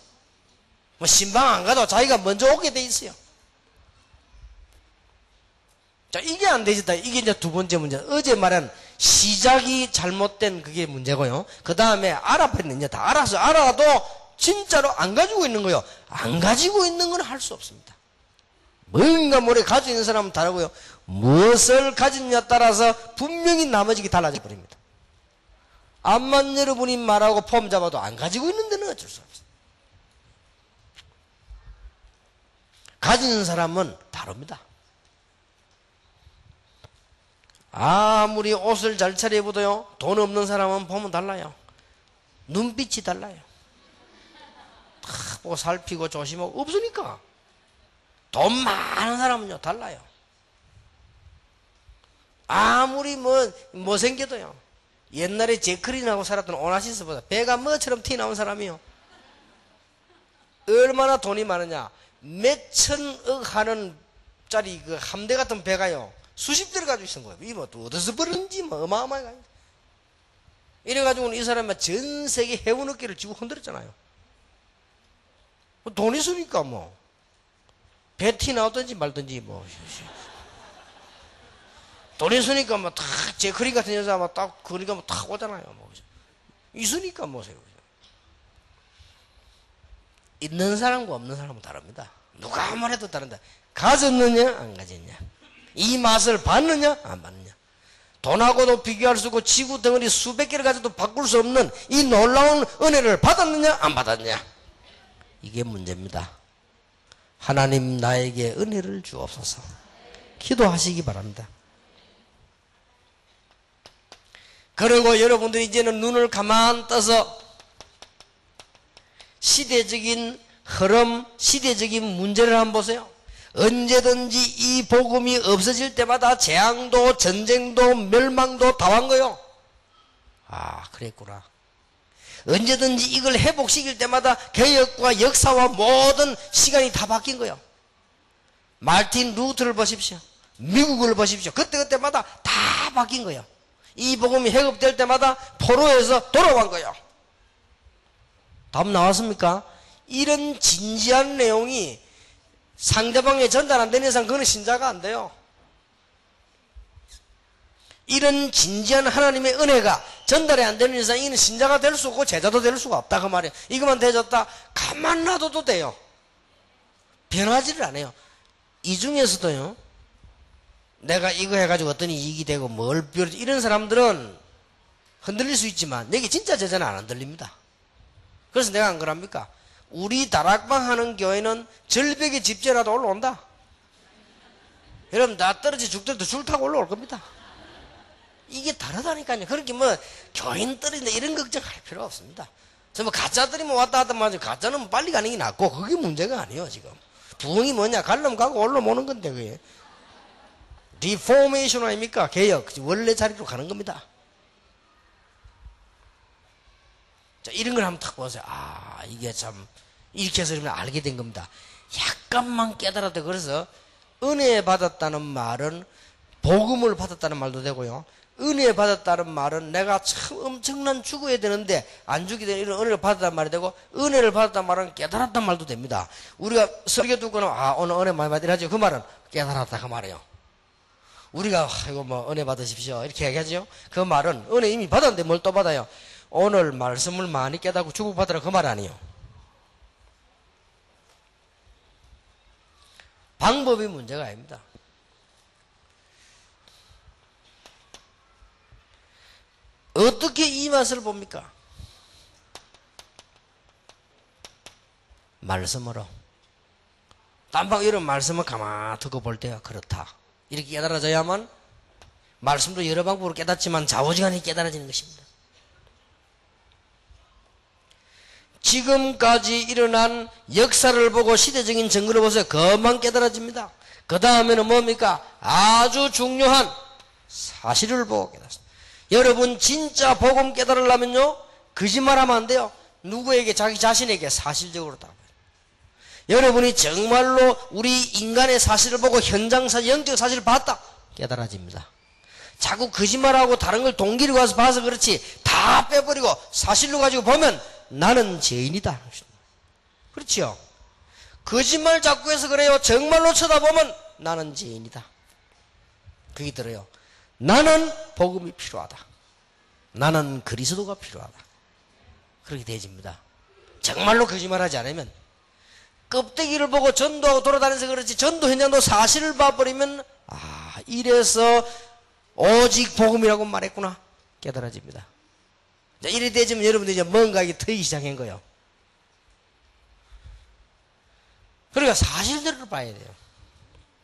뭐 신방 안 가도 자기가 먼저 오게 돼 있어요. 자, 이게 안 되겠다. 이게 이제 두 번째 문제. 어제 말한 시작이 잘못된 그게 문제고요. 그 다음에 알아버리는 이제 다 알아도 진짜로 안 가지고 있는 거요. 안 가지고 있는 건 할 수 없습니다. 뭔가 모래 가지고 있는 사람은 다르고요. 무엇을 가지느냐에 따라서 분명히 나머지가 달라져 버립니다. 암만 여러분이 말하고 폼 잡아도 안 가지고 있는 데는 어쩔 수 없어요. 가지는 사람은 다릅니다. 아무리 옷을 잘 차려입어도요, 돈 없는 사람은 보면 달라요. 눈빛이 달라요. 탁 보고 살피고 조심하고 없으니까. 돈 많은 사람은요 달라요. 아무리 못생겨도요, 옛날에 제크린하고 살았던 오나시스보다 배가 뭐처럼 튀어나온 사람이요, 얼마나 돈이 많으냐, 몇 천억 하는 짜리 그 함대 같은 배가요 수십 대를 가지고 있는 거예요. 이게 뭐 또 어디서 버는지 뭐 어마어마하게. 이래가지고는 이 사람이 전 세계 해운 어깨를 쥐고 흔들었잖아요. 돈 있으니까 뭐 배 티 나오든지 말든지 뭐 돈 있으니까 뭐 딱 제크리 같은 여자 막 딱 그러니까 뭐 딱 오잖아요. 뭐 있으니까 뭐세요. 있는 사람과 없는 사람은 다릅니다. 누가 말해도 다른다. 가졌느냐 안 가졌냐, 이 맛을 봤느냐 안 봤느냐. 돈하고도 비교할 수 없고 지구 덩어리 수백 개를 가져도 바꿀 수 없는 이 놀라운 은혜를 받았느냐 안 받았냐, 이게 문제입니다. 하나님 나에게 은혜를 주옵소서. 기도하시기 바랍니다. 그리고 여러분들이 이제는 눈을 가만 떠서 시대적인 흐름, 시대적인 문제를 한번 보세요. 언제든지 이 복음이 없어질 때마다 재앙도 전쟁도 멸망도 다 온 거요. 아, 그랬구나. 언제든지 이걸 회복시킬 때마다 개혁과 역사와 모든 시간이 다 바뀐 거예요. 마틴 루터를 보십시오. 미국을 보십시오. 그때마다 다 바뀐 거예요. 이 복음이 회복될 때마다 포로에서 돌아온 거예요. 답 나왔습니까? 이런 진지한 내용이 상대방에 전달 안 되는 이상 그거는 신자가 안 돼요. 이런 진지한 하나님의 은혜가 전달이 안 되는 이상 이는 신자가 될 수 없고 제자도 될 수가 없다 그 말이에요. 이것만 되졌다 가만 놔둬도 돼요. 변하지를 않아요. 이 중에서도요, 내가 이거 해가지고 어떤 이익이 되고 뭘 이런 사람들은 흔들릴 수 있지만 내게 진짜 제자는 안 흔들립니다. 그래서 내가 안 그럽니까? 우리 다락방 하는 교회는 절벽에 집제라도 올라온다. 여러분 나 떨어져 죽더라도 줄 타고 올라올 겁니다. 이게 다르다니까요. 그렇게 뭐 교인 떨어진다 이런 걱정할 필요 없습니다. 뭐 가짜들이 뭐 왔다 갔다 하지, 가짜는 빨리 가는 게 낫고 그게 문제가 아니에요. 지금 부흥이 뭐냐, 가려면 가고 올라오는 건데 그게 리포메이션 아닙니까? 개혁, 원래 자리로 가는 겁니다. 자, 이런 걸 한번 딱 보세요. 아, 이게 참 이렇게 해서 그러면 알게 된 겁니다. 약간만 깨달아도. 그래서 은혜 받았다는 말은 복음을 받았다는 말도 되고요, 은혜 받았다는 말은 내가 참 엄청난 죽어야 되는데 안 죽게 되는 이런 은혜를 받았다는 말이 되고, 은혜를 받았다는 말은 깨달았다는 말도 됩니다. 우리가 설교 듣고는 아, 오늘 은혜 많이 받으라죠. 그 말은 깨달았다 그 말이에요. 우리가 이거 뭐 은혜 받으십시오 이렇게 얘기하죠. 그 말은 은혜 이미 받았는데 뭘 또 받아요. 오늘 말씀을 많이 깨닫고 축복받으라 그 말 아니에요. 방법이 문제가 아닙니다. 어떻게 이 맛을 봅니까? 말씀으로. 딴방 이런 말씀을 가만히 두고 볼 때가 그렇다. 이렇게 깨달아져야만, 말씀도 여러 방법으로 깨닫지만 좌우지간에 깨달아지는 것입니다. 지금까지 일어난 역사를 보고 시대적인 증거를 보세요. 그것만 깨달아집니다. 그 다음에는 뭡니까? 아주 중요한 사실을 보고 깨닫습니다. 여러분 진짜 복음 깨달으려면요, 거짓말하면 안 돼요. 누구에게? 자기 자신에게 사실적으로 딱. 여러분이 정말로 우리 인간의 사실을 보고 현장사, 영적 사실을 봤다, 깨달아집니다. 자꾸 거짓말하고 다른 걸 동기를 가서 봐서 그렇지 다 빼버리고 사실로 가지고 보면 나는 죄인이다. 그렇지요? 거짓말 자꾸 해서 그래요. 정말로 쳐다보면 나는 죄인이다. 그게 들어요. 나는 복음이 필요하다. 나는 그리스도가 필요하다. 그렇게 되어집니다. 정말로 거짓말하지 않으면, 껍데기를 보고 전도하고 돌아다니면서 그렇지 전도 현장도 사실을 봐버리면 아, 이래서 오직 복음이라고 말했구나 깨달아집니다. 자, 이래 되지면 여러분들이 이제 뭔가 이게 트이기 시작한 거예요. 그러니까 사실대로 봐야 돼요.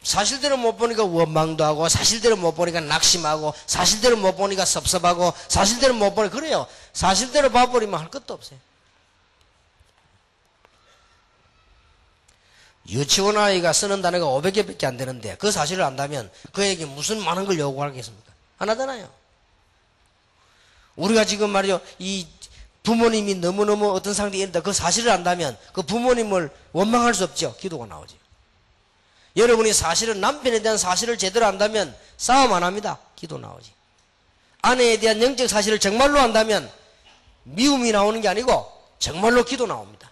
사실대로 못 보니까 원망도 하고, 사실대로 못 보니까 낙심하고, 사실대로 못 보니까 섭섭하고, 사실대로 못 보니까 그래요. 사실대로 봐버리면 할 것도 없어요. 유치원 아이가 쓰는 단어가 500개밖에 안 되는데 그 사실을 안다면 그에게 무슨 많은 걸 요구하겠습니까? 안 하잖아요. 우리가 지금 말이죠, 이 부모님이 너무너무 어떤 상태에 있는데 그 사실을 안다면 그 부모님을 원망할 수 없죠. 기도가 나오죠. 여러분이 사실은 남편에 대한 사실을 제대로 안다면 싸움 안 합니다. 기도 나오지. 아내에 대한 영적 사실을 정말로 안다면 미움이 나오는 게 아니고 정말로 기도 나옵니다.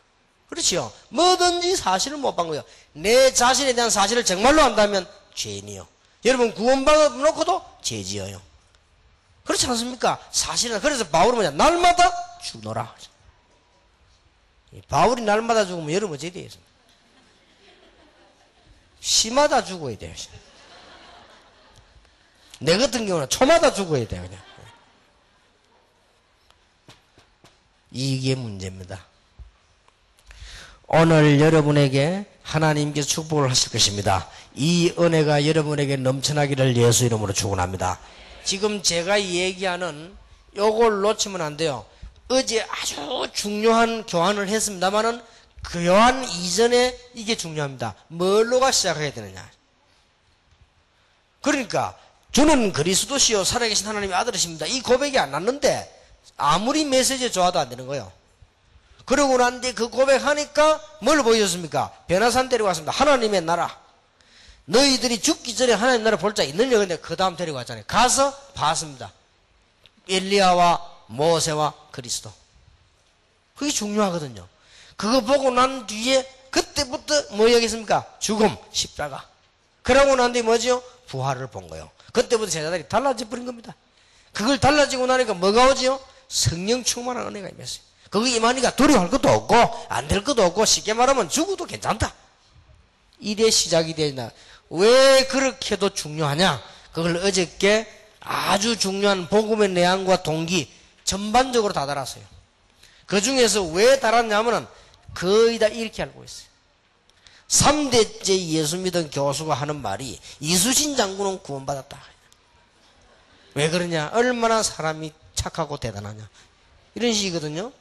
그렇지요. 뭐든지 사실을 못 본 거예요. 내 자신에 대한 사실을 정말로 안다면 죄인이요. 여러분 구원받아 놓고도 죄지어요. 그렇지 않습니까? 사실은. 그래서 바울은 뭐냐, 날마다 죽노라. 바울이 날마다 죽으면 여러분 어찌 되겠습니까? 시마다 죽어야 돼요. 내 같은 경우는 초마다 죽어야 돼요. 그냥. 이게 문제입니다. 오늘 여러분에게 하나님께서 축복을 하실 것입니다. 이 은혜가 여러분에게 넘쳐나기를 예수 이름으로 축원합니다. 지금 제가 얘기하는 요걸 놓치면 안 돼요. 어제 아주 중요한 교환을 했습니다만은 그 교환 이전에 이게 중요합니다. 뭘로가 시작해야 되느냐. 그러니까 주는 그리스도시요 살아계신 하나님의 아들이십니다. 이 고백이 안 났는데 아무리 메시지 좋아도 안 되는 거예요. 그러고 난 뒤에 그 고백하니까 뭘 보여줬습니까? 변화산 데리고 왔습니다. 하나님의 나라. 너희들이 죽기 전에 하나님 나라 볼 자 있느냐. 근데 그 다음 데리고 왔잖아요. 가서 봤습니다. 엘리야와 모세와 그리스도. 그게 중요하거든요. 그거 보고 난 뒤에 그때부터 뭐 얘기했습니까? 죽음, 십자가. 그러고 난 뒤에 뭐지요? 부활을 본 거예요. 그때부터 제자들이 달라져 버린 겁니다. 그걸 달라지고 나니까 뭐가 오지요? 성령 충만한 은혜가 임했어요. 그거 임하니까 두려워할 것도 없고 안 될 것도 없고 쉽게 말하면 죽어도 괜찮다. 이래 시작이 되나. 왜 그렇게도 중요하냐? 그걸 어저께 아주 중요한 복음의 내용과 동기 전반적으로 다 달았어요. 그 중에서 왜 달았냐면은 거의 다 이렇게 알고 있어요. 3대째 예수 믿은 교수가 하는 말이 이수신 장군은 구원받았다. 왜 그러냐? 얼마나 사람이 착하고 대단하냐. 이런 식이거든요.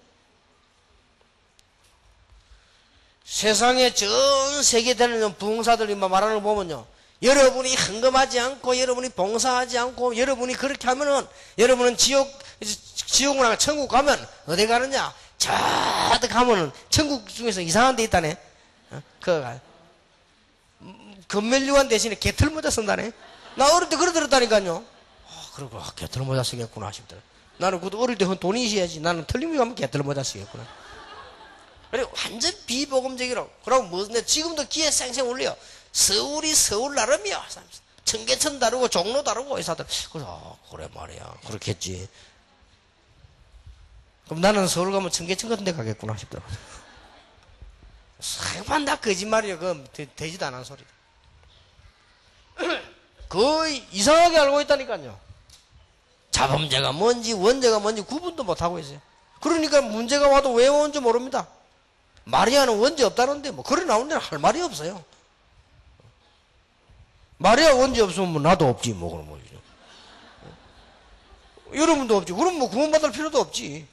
세상에 전 세계 되는 부흥사들이 말하는 거 보면요. 여러분이 헌금하지 않고, 여러분이 봉사하지 않고, 여러분이 그렇게 하면은, 여러분은 지옥을 하고 천국 가면, 어디 가느냐? 저한테 가면은, 천국 중에서 이상한 데 있다네. 금멸류관 대신에 개털모자 쓴다네. 나 어릴 때 그래 들었다니까요. 그러고, 개털모자 쓰겠구나 하시더라. 나는 그것도 어릴 때 돈이 있어야지. 나는 틀림없이 가면 개털모자 쓰겠구나. 그리고 완전 비복음적이라고. 그러고 무슨, 지금도 귀에 쌩쌩 울려. 서울이 서울 나름이야. 청계천 다르고 종로 다르고 의사들. 그래서 그래 말이야. 그렇겠지. 그럼 나는 서울 가면 청계천 같은 데 가겠구나 싶더라고. 사만 다 거짓말이야. 그건 되지도 않은 소리. 거의 이상하게 알고 있다니까요. 자범죄가 뭔지 원죄가 뭔지 구분도 못하고 있어요. 그러니까 문제가 와도 왜 온지 모릅니다. 마리아는 원죄 없다는데 뭐 그래 나온 데는 할 말이 없어요. 마리아 원죄 없으면 뭐 나도 없지 뭐 그런 거죠. 여러분도 없지. 그럼 뭐 구원받을 필요도 없지.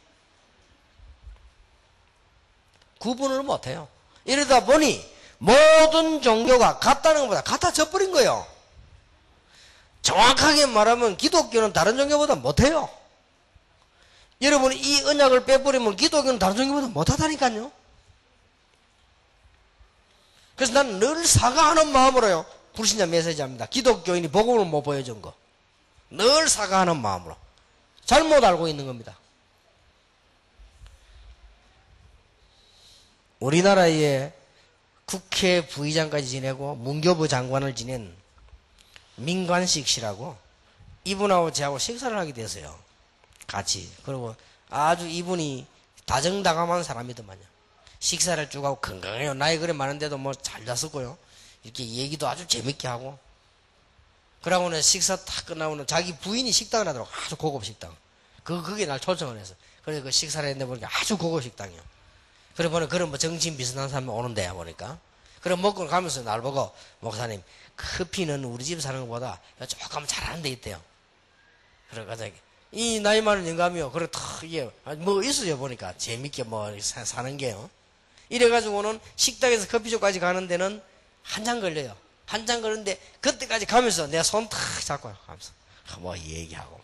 구분을 못해요. 이러다 보니 모든 종교가 같다는 것보다 같아져 버린 거예요. 정확하게 말하면 기독교는 다른 종교보다 못해요. 여러분이 이 언약을 빼버리면 기독교는 다른 종교보다 못하다니까요. 그래서 나는 늘 사과하는 마음으로요. 불신자 메시지합니다. 기독교인이 복음을 못 보여준 거. 늘 사과하는 마음으로. 잘못 알고 있는 겁니다. 우리나라에 국회 부의장까지 지내고 문교부 장관을 지낸 민관식 씨라고 이분하고 저하고 식사를 하게 됐어요. 같이. 그리고 아주 이분이 다정다감한 사람이더만요. 식사를 쭉 하고 건강해요. 나이 그래 많은데도 뭐 잘 잤었고요. 이렇게 얘기도 아주 재밌게 하고. 그러고는 식사 다 끝나고는 자기 부인이 식당을 하더라고. 아주 고급 식당. 그게 날 초청을 했어. 그래서 그 식사를 했는데 보니까 아주 고급 식당이요. 그래 보니 그런 뭐 정치인 비슷한 사람이 오는데 보니까. 그래 먹고 가면서 날 보고 목사님 커피는 우리 집 사는 것보다 조금 잘하는 데 있대요. 그래가지고 이 나이 많은 영감이요. 그래 탁 이게 뭐 있어요 보니까 재밌게 뭐 사는 게요. 이래가지고는 식당에서 커피숍까지 가는 데는 한참 걸려요. 한참 걸리는데 그때까지 가면서 내가 손 탁 잡고 가면서 뭐 얘기하고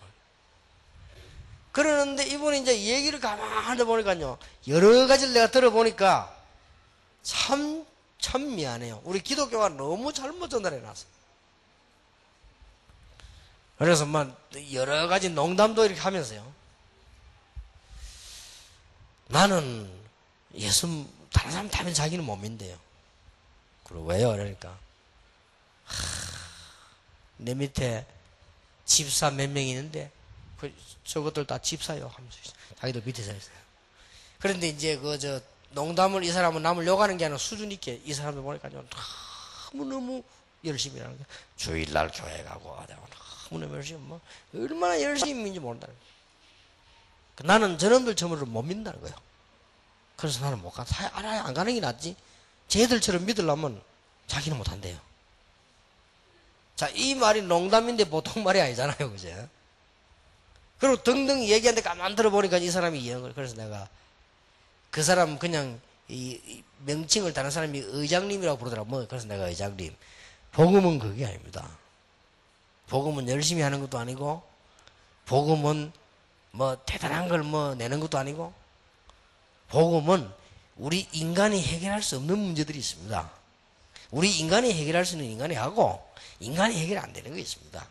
그러는데 이분이 이제 얘기를 가만히 보니까요 여러 가지를 내가 들어보니까 참 미안해요. 우리 기독교가 너무 잘못 전달해 놨어. 그래서 막 여러 가지 농담도 이렇게 하면서요. 나는 예수 다른 사람 타면 자기는 못 믿는데요. 그래 왜요? 그러니까 내 밑에 집사 몇 명 있는데 저것들 다 집사요 하면서 자기도 밑에서 있어요. 그런데 이제 저 농담을 이 사람은 남을 욕하는 게 아니라 수준 있게 이 사람을 보니까 너무 열심히 하는 거야. 주일날 교회 가고 너무 열심히 뭐 얼마나 열심히인지 모른다는 거야. 나는 저놈들 처음으로 못 믿는다는 거예요. 그래서 나는 못 가. 안 가는 게 낫지. 쟤들처럼 믿으려면 자기는 못 한대요. 자, 이 말이 농담인데 보통 말이 아니잖아요. 그죠? 그리고 등등 얘기하는데 가만 들어보니까 이 사람이 이해한 거예요. 그래서 내가 그 사람 그냥 이 명칭을 다른 사람이 의장님이라고 부르더라고. 뭐 그래서 내가 의장님. 복음은 그게 아닙니다. 복음은 열심히 하는 것도 아니고 복음은 뭐 대단한 걸 뭐 내는 것도 아니고 복음은 우리 인간이 해결할 수 없는 문제들이 있습니다. 우리 인간이 해결할 수 있는 인간이 하고 인간이 해결 안 되는 게 있습니다.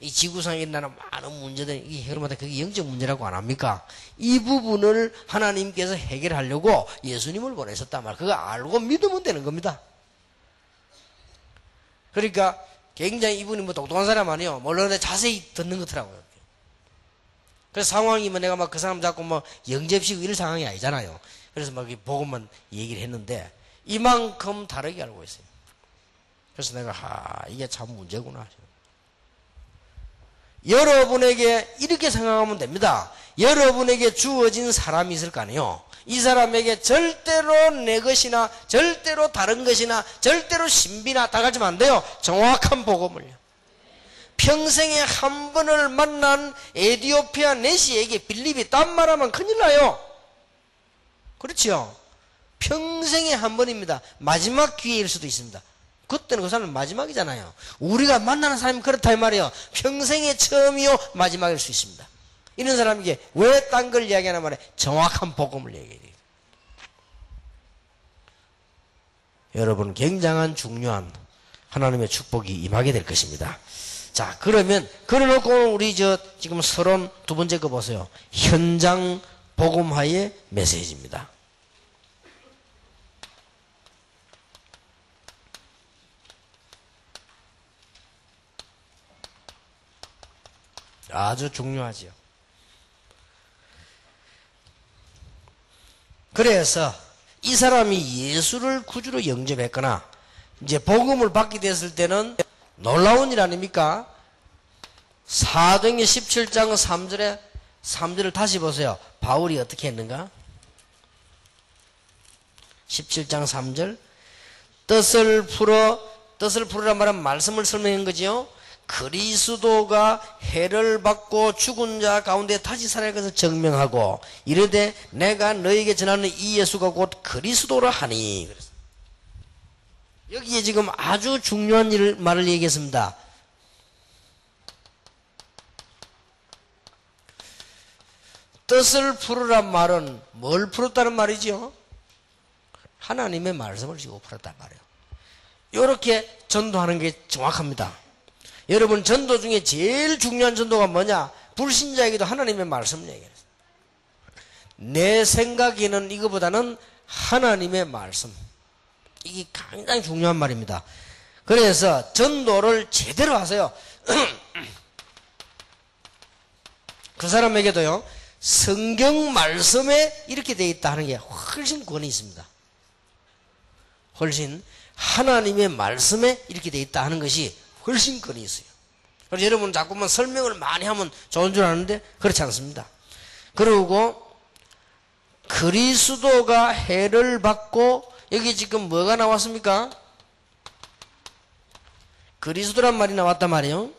이 지구상에 일어나는 많은 문제들, 이 해결마다 그게 영적 문제라고 안 합니까? 이 부분을 하나님께서 해결하려고 예수님을 보내셨단 말이에요. 그거 알고 믿으면 되는 겁니다. 그러니까 굉장히 이분이 뭐 똑똑한 사람 아니에요. 물론 자세히 듣는 거더라고요. 그래서 상황이면 내가 막 그 사람 잡고 뭐 영접시고 이런 상황이 아니잖아요. 그래서 막 보고만 얘기를 했는데 이만큼 다르게 알고 있어요. 그래서 내가 이게 참 문제구나. 여러분에게 이렇게 생각하면 됩니다. 여러분에게 주어진 사람이 있을 거 아니에요. 이 사람에게 절대로 내 것이나 절대로 다른 것이나 절대로 신비나 다 가지면 안 돼요. 정확한 복음을요. 평생에 한 번을 만난 에티오피아 내시에게 빌립이 딴 말하면 큰일 나요. 그렇죠? 평생에 한 번입니다. 마지막 기회일 수도 있습니다. 그때는 그 사람은 마지막이잖아요. 우리가 만나는 사람이 그렇다 이 말이에요. 평생에 처음이요 마지막일 수 있습니다. 이런 사람에게 왜 딴 걸 이야기하나 말이에요. 정확한 복음을 얘기해요. 여러분 굉장한 중요한 하나님의 축복이 임하게 될 것입니다. 자, 그러면 그래놓고 우리 지금 서론 두 번째 거 보세요. 현장 복음화의 메시지입니다. 아주 중요하지요. 그래서 이 사람이 예수를 구주로 영접했거나 이제 복음을 받게 됐을 때는 놀라운 일 아닙니까? 사도행전 17장 3절을 다시 보세요. 바울이 어떻게 했는가? 17장 3절 뜻을 풀으란 말은 말씀을 설명한 거지요. 그리스도가 해를 받고 죽은 자 가운데 다시 살아날 것을 증명하고 이르되 내가 너에게 전하는 이 예수가 곧 그리스도라 하니. 여기에 지금 아주 중요한 말을 얘기했습니다. 뜻을 풀으란 말은 뭘 풀었다는 말이죠? 하나님의 말씀을 지고 풀었단 말이에요. 이렇게 전도하는 게 정확합니다. 여러분 전도 중에 제일 중요한 전도가 뭐냐? 불신자에게도 하나님의 말씀을 얘기했어요. 내 생각에는 이거보다는 하나님의 말씀. 이게 굉장히 중요한 말입니다. 그래서 전도를 제대로 하세요. 그 사람에게도요. 성경 말씀에 이렇게 되어 있다 하는 게 훨씬 권위 있습니다. 훨씬 하나님의 말씀에 이렇게 되어 있다 하는 것이 훨씬 권위 있어요. 그래서 여러분 자꾸만 설명을 많이 하면 좋은 줄 아는데 그렇지 않습니다. 그리고 그리스도가 해를 받고 여기 지금 뭐가 나왔습니까? 그리스도란 말이 나왔단 말이에요.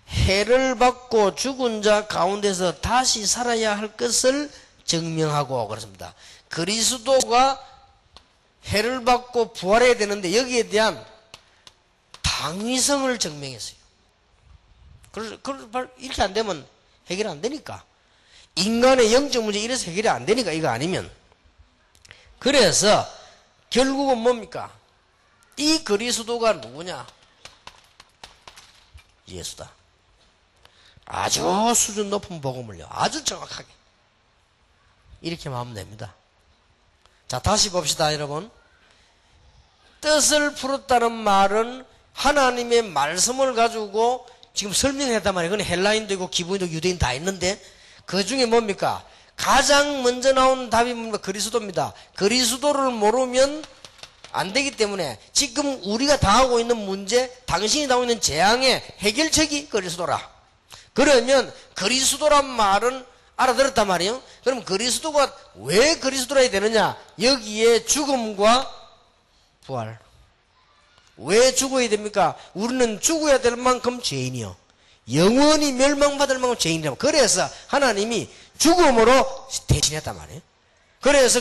해를 받고 죽은 자 가운데서 다시 살아야 할 것을 증명하고 그렇습니다. 그리스도가 해를 받고 부활해야 되는데 여기에 대한 당위성을 증명했어요. 이렇게 안 되면 해결 안 되니까. 인간의 영적 문제 이래서 해결이 안 되니까 이거 아니면. 그래서 결국은 뭡니까? 이 그리스도가 누구냐? 예수다. 아주 수준 높은 복음을요. 아주 정확하게. 이렇게 하면 됩니다. 자, 다시 봅시다, 여러분. 뜻을 풀었다는 말은 하나님의 말씀을 가지고 지금 설명했단 말이에요. 그건 헬라인도 있고 기본도 유대인 다 있는데 그 중에 뭡니까? 가장 먼저 나온 답이 뭡니까? 그리스도입니다. 그리스도를 모르면 안 되기 때문에 지금 우리가 당하고 있는 문제, 당신이 당하고 있는 재앙의 해결책이 그리스도라. 그러면 그리스도란 말은 알아들었단 말이에요. 그럼 그리스도가 왜 그리스도라 해야 되느냐? 여기에 죽음과 부활. 왜 죽어야 됩니까? 우리는 죽어야 될 만큼 죄인이요. 영원히 멸망받을 만큼 죄인이라고. 그래서 하나님이 죽음으로 대신했단 말이에요. 그래서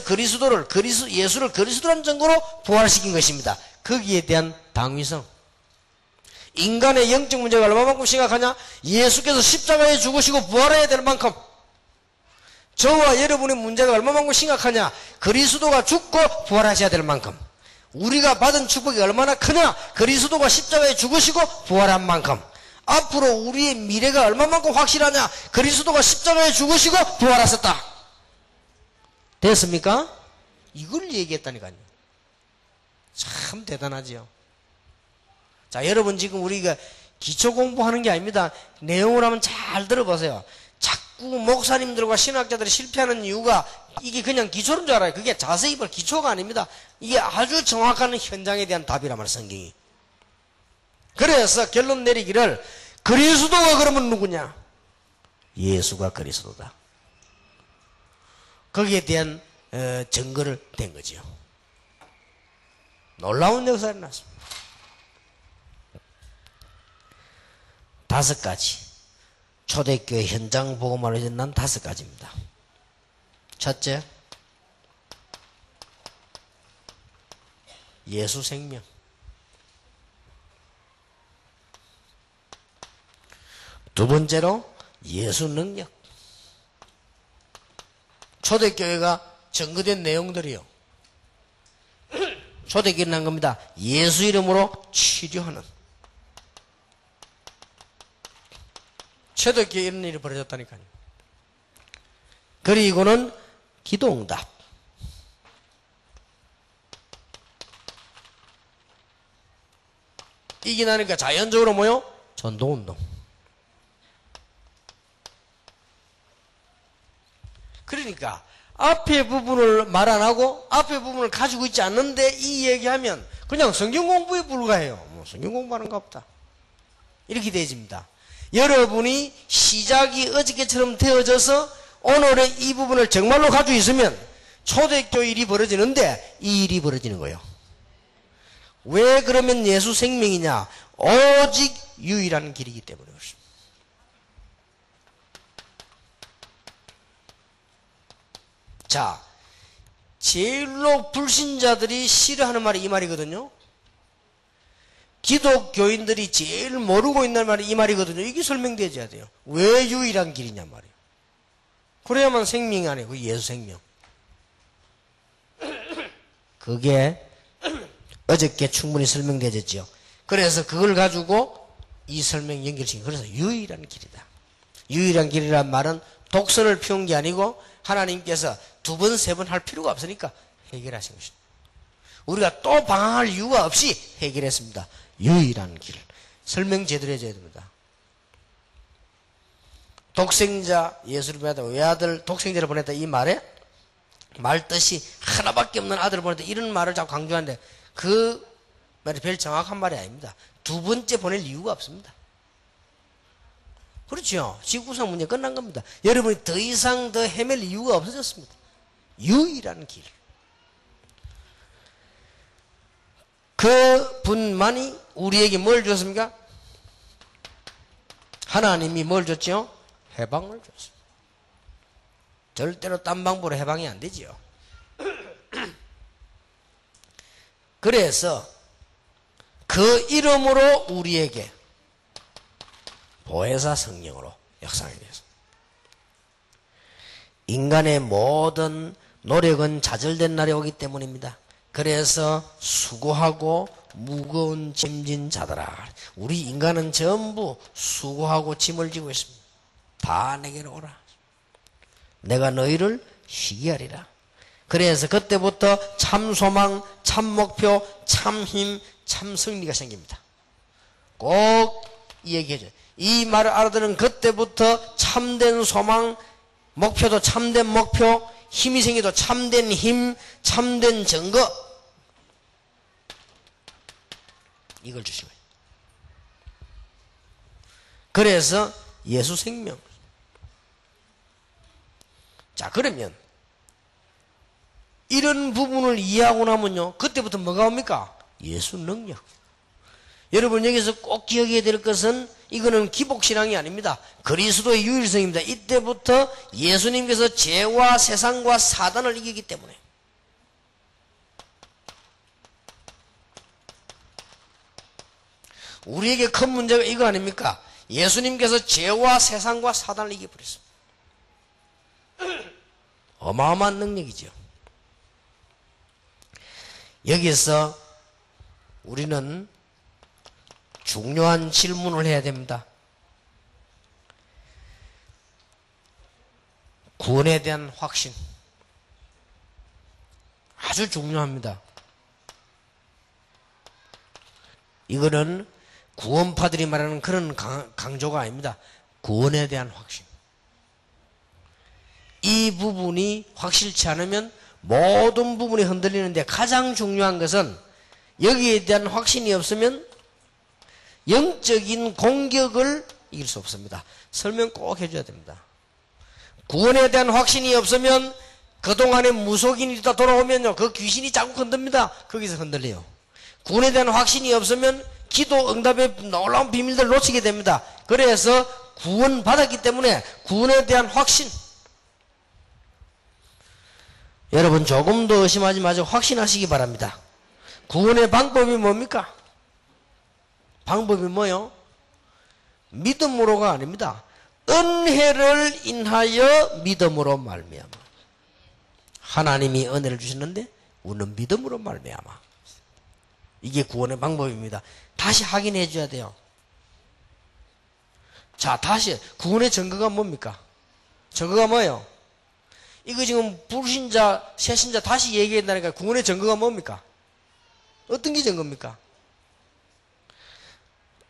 예수를 그리스도라는 증거로 부활시킨 것입니다. 거기에 대한 당위성. 인간의 영적 문제가 얼마만큼 심각하냐? 예수께서 십자가에 죽으시고 부활해야 될 만큼. 저와 여러분의 문제가 얼마만큼 심각하냐? 그리스도가 죽고 부활하셔야 될 만큼. 우리가 받은 축복이 얼마나 크냐? 그리스도가 십자가에 죽으시고 부활한 만큼. 앞으로 우리의 미래가 얼마만큼 확실하냐? 그리스도가 십자가에 죽으시고 부활하셨다. 됐습니까? 이걸 얘기했다니까요. 참 대단하지요. 자, 여러분 지금 우리가 기초 공부하는 게 아닙니다. 내용을 한번 잘 들어보세요. 자꾸 목사님들과 신학자들이 실패하는 이유가 이게 그냥 기초인 줄 알아요. 그게 자세히 볼 기초가 아닙니다. 이게 아주 정확한 현장에 대한 답이란 말이에요, 성경이. 그래서 결론 내리기를 그리스도가 그러면 누구냐? 예수가 그리스도다. 거기에 대한 증거를 댄 거지요. 놀라운 역사가 났습니다. 5가지. 초대교회 현장 복음화를 전한 5가지입니다. 첫째, 예수 생명. 두 번째로 예수 능력. 초대교회가 증거된 내용들이요. 초대교회는 한 겁니다. 예수 이름으로 치료하는. 초대교회 이런 일이 벌어졌다니까요. 그리고는 기도응답. 이게 나니까 자연적으로 뭐요? 전도운동. 그러니까 앞에 부분을 말 안 하고 앞에 부분을 가지고 있지 않는데 이 얘기하면 그냥 성경 공부에 불과해요. 뭐 성경 공부하는 거 없다. 이렇게 되어집니다. 여러분이 시작이 어저께처럼 되어져서 오늘의 이 부분을 정말로 가지고 있으면 초대교회 일이 벌어지는데 이 일이 벌어지는 거예요. 왜 그러면 예수 생명이냐? 오직 유일한 길이기 때문에 그렇습니다. 자, 제일로 불신자들이 싫어하는 말이 이 말이거든요. 기독교인들이 제일 모르고 있는 말이 이 말이거든요. 이게 설명되어야 돼요. 왜 유일한 길이냐 말이에요. 그래야만 생명이 아니고 예수 생명. 그게 어저께 충분히 설명되었죠. 그래서 그걸 가지고 이 설명 연결시킨. 그래서 유일한 길이다. 유일한 길이란 말은 독선을 피운 게 아니고 하나님께서 2번, 3번 할 필요가 없으니까 해결하신 것입니다. 우리가 또 방황할 이유가 없이 해결했습니다. 유일한 길. 설명 제대로 해줘야 됩니다. 독생자 예수를 보냈다. 외아들 독생자를 보냈다. 이 말에 말뜻이 하나밖에 없는 아들을 보냈다. 이런 말을 자꾸 강조하는데 그 말이 별 정확한 말이 아닙니다. 2번째 보낼 이유가 없습니다. 그렇죠. 지구상 문제 끝난 겁니다. 여러분이 더 이상 더 헤맬 이유가 없어졌습니다. 유일한 길. 그 분만이 우리에게 뭘 줬습니까? 하나님이 뭘 줬죠? 해방을 줬습니다. 절대로 딴 방법으로 해방이 안 되지요. 그래서 그 이름으로 우리에게 보혜사 성령으로 역사하게 되었습니다. 인간의 모든 노력은 좌절된 날이 오기 때문입니다. 그래서 수고하고 무거운 짐진 자들아, 우리 인간은 전부 수고하고 짐을 지고 있습니다. 다 내게로 오라. 내가 너희를 쉬게 하리라. 그래서 그때부터 참 소망, 참 목표, 참 힘, 참 승리가 생깁니다. 꼭 얘기해줘요. 이 말을 알아들은 그때부터 참된 소망, 목표도 참된 목표, 힘이 생기도 참된 힘, 참된 증거, 이걸 주신 거예요. 그래서 예수 생명. 자, 그러면 이런 부분을 이해하고 나면요, 그때부터 뭐가 옵니까? 예수 능력. 여러분, 여기서 꼭 기억해야 될 것은 이거는 기복신앙이 아닙니다. 그리스도의 유일성입니다. 이때부터 예수님께서 죄와 세상과 사단을 이기기 때문에. 우리에게 큰 문제가 이거 아닙니까? 예수님께서 죄와 세상과 사단을 이겨버렸습니다. 어마어마한 능력이죠. 여기서 우리는 중요한 질문을 해야 됩니다. 구원에 대한 확신. 아주 중요합니다. 이거는 구원파들이 말하는 그런 강조가 아닙니다. 구원에 대한 확신. 이 부분이 확실치 않으면 모든 부분이 흔들리는데, 가장 중요한 것은 여기에 대한 확신이 없으면 영적인 공격을 이길 수 없습니다. 설명 꼭 해줘야 됩니다. 구원에 대한 확신이 없으면 그동안에 무속인이 있다 돌아오면요, 그 귀신이 자꾸 흔듭니다. 거기서 흔들려요. 구원에 대한 확신이 없으면 기도 응답의 놀라운 비밀들을 놓치게 됩니다. 그래서 구원 받았기 때문에 구원에 대한 확신. 여러분, 조금 더 의심하지 마시고 확신하시기 바랍니다. 구원의 방법이 뭡니까? 방법이 뭐요? 믿음으로가 아닙니다. 은혜를 인하여 믿음으로 말미암아. 하나님이 은혜를 주시는데 우리는 믿음으로 말미암아. 이게 구원의 방법입니다. 다시 확인해 줘야 돼요. 자, 다시 구원의 증거가 뭡니까? 증거가 뭐예요? 이거 지금 불신자, 새신자 다시 얘기한다니까. 구원의 증거가 뭡니까? 어떤 게 증거입니까?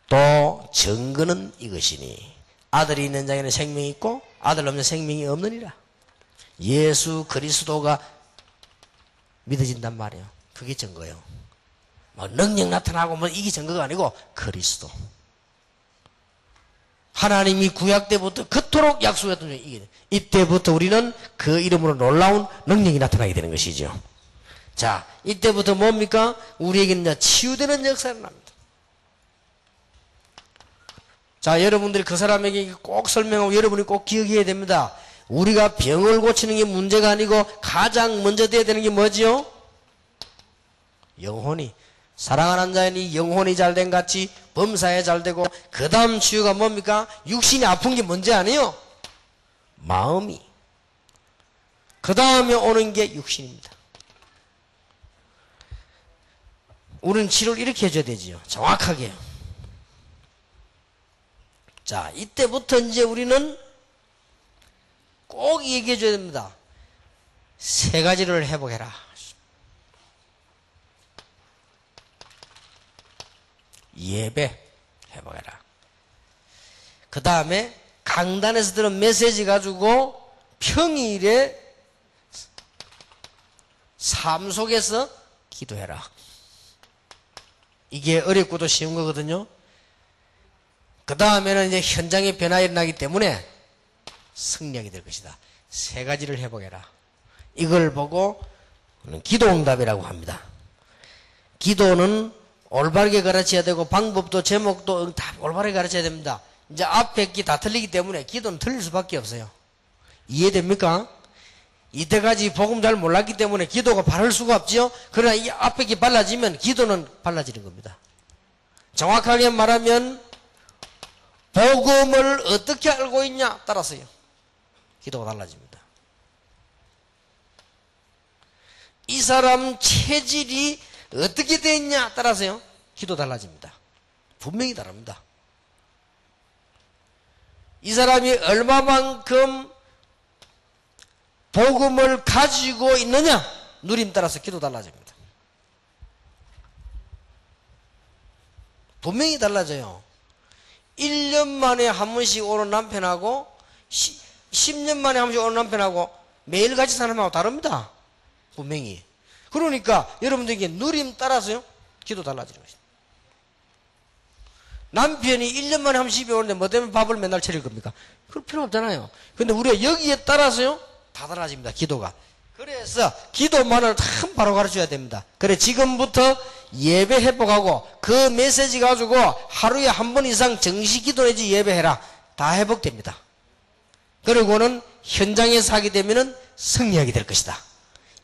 또 증거는 이것이니 아들이 있는 자에게는 생명이 있고 아들 없는 생명이 없느니라. 예수 그리스도가 믿어진단 말이에요. 그게 증거예요. 뭐 능력 나타나고 뭐 이게 증거가 아니고 그리스도. 하나님이 구약 때부터 그토록 약속했던 이게 이때부터 우리는 그 이름으로 놀라운 능력이 나타나게 되는 것이죠. 자, 이때부터 뭡니까? 우리에게는 이제 치유되는 역사가 납니다. 자, 여러분들이 그 사람에게 꼭 설명하고 여러분이 꼭 기억해야 됩니다. 우리가 병을 고치는 게 문제가 아니고 가장 먼저 돼야 되는 게 뭐지요? 영혼이. 사랑하는 자니 영혼이 잘된 같이 범사에 잘되고, 그 다음 치유가 뭡니까? 육신이 아픈 게 문제 아니에요. 마음이. 그 다음에 오는 게 육신입니다. 우리는 치료를 이렇게 해줘야 되지요. 정확하게. 자, 이때부터 이제 우리는 꼭 얘기해 줘야 됩니다. 세 가지를 회복해라. 예배 회복해라. 그 다음에 강단에서 들은 메시지 가지고 평일에 삶 속에서 기도해라. 이게 어렵고도 쉬운 거거든요. 그 다음에는 이제 현장에 변화가 일어나기 때문에 승리하게 될 것이다. 세 가지를 회복해라. 이걸 보고 기도응답이라고 합니다. 기도는 올바르게 가르쳐야 되고 방법도 제목도 다 올바르게 가르쳐야 됩니다. 이제 앞에 게 다 틀리기 때문에 기도는 틀릴 수밖에 없어요. 이해됩니까? 이때까지 복음 잘 몰랐기 때문에 기도가 바를 수가 없지요. 그러나 이 앞에 게 발라지면 기도는 발라지는 겁니다. 정확하게 말하면 복음을 어떻게 알고 있냐 따라서요. 기도가 달라집니다. 이 사람 체질이 어떻게 되어 있냐 따라서요. 기도 달라집니다. 분명히 다릅니다. 이 사람이 얼마만큼 복음을 가지고 있느냐 누림 따라서 기도 달라집니다. 분명히 달라져요. 1년 만에 한 번씩 오는 남편하고 10년 만에 한 번씩 오는 남편하고 매일같이 사는 사람하고 다릅니다. 분명히. 그러니까 여러분들에게 누림 따라서요 기도 달라지는 것입니다. 남편이 1년 만에 한 번씩 집에 오는데 뭐 때문에 밥을 맨날 차릴 겁니까? 그럴 필요 없잖아요. 근데 우리가 여기에 따라서요 다 달라집니다. 기도가. 그래서 기도만을 참 바로 가르쳐야 됩니다. 그래 지금부터 예배 회복하고 그 메시지 가지고 하루에 한 번 이상 정시 기도 내지 예배해라. 다 회복됩니다. 그리고는 현장에서 하게 되면은 승리하게 될 것이다.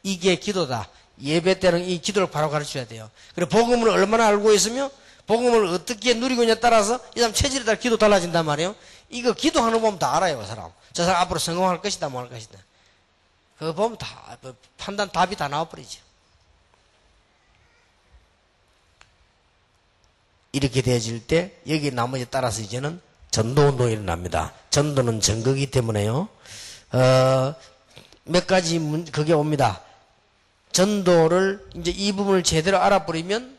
이게 기도다. 예배 때는 이 기도를 바로 가르쳐야 돼요. 그래 복음을 얼마나 알고 있으며 복음을 어떻게 누리고 있냐에 따라서 이 사람 체질에 따라 기도 달라진단 말이에요. 이거 기도하는 거 보면 다 알아요. 그 사람. 저 사람 앞으로 성공할 것이다 뭐 할 것이다. 그거 보면 다 판단 답이 다 나와버리죠. 이렇게 되어질 때 여기 나머지 따라서 이제는 전도운동이 일어납니다. 전도는 전거기 때문에요. 몇 가지 그게 옵니다. 전도를 이제 이 부분을 제대로 알아버리면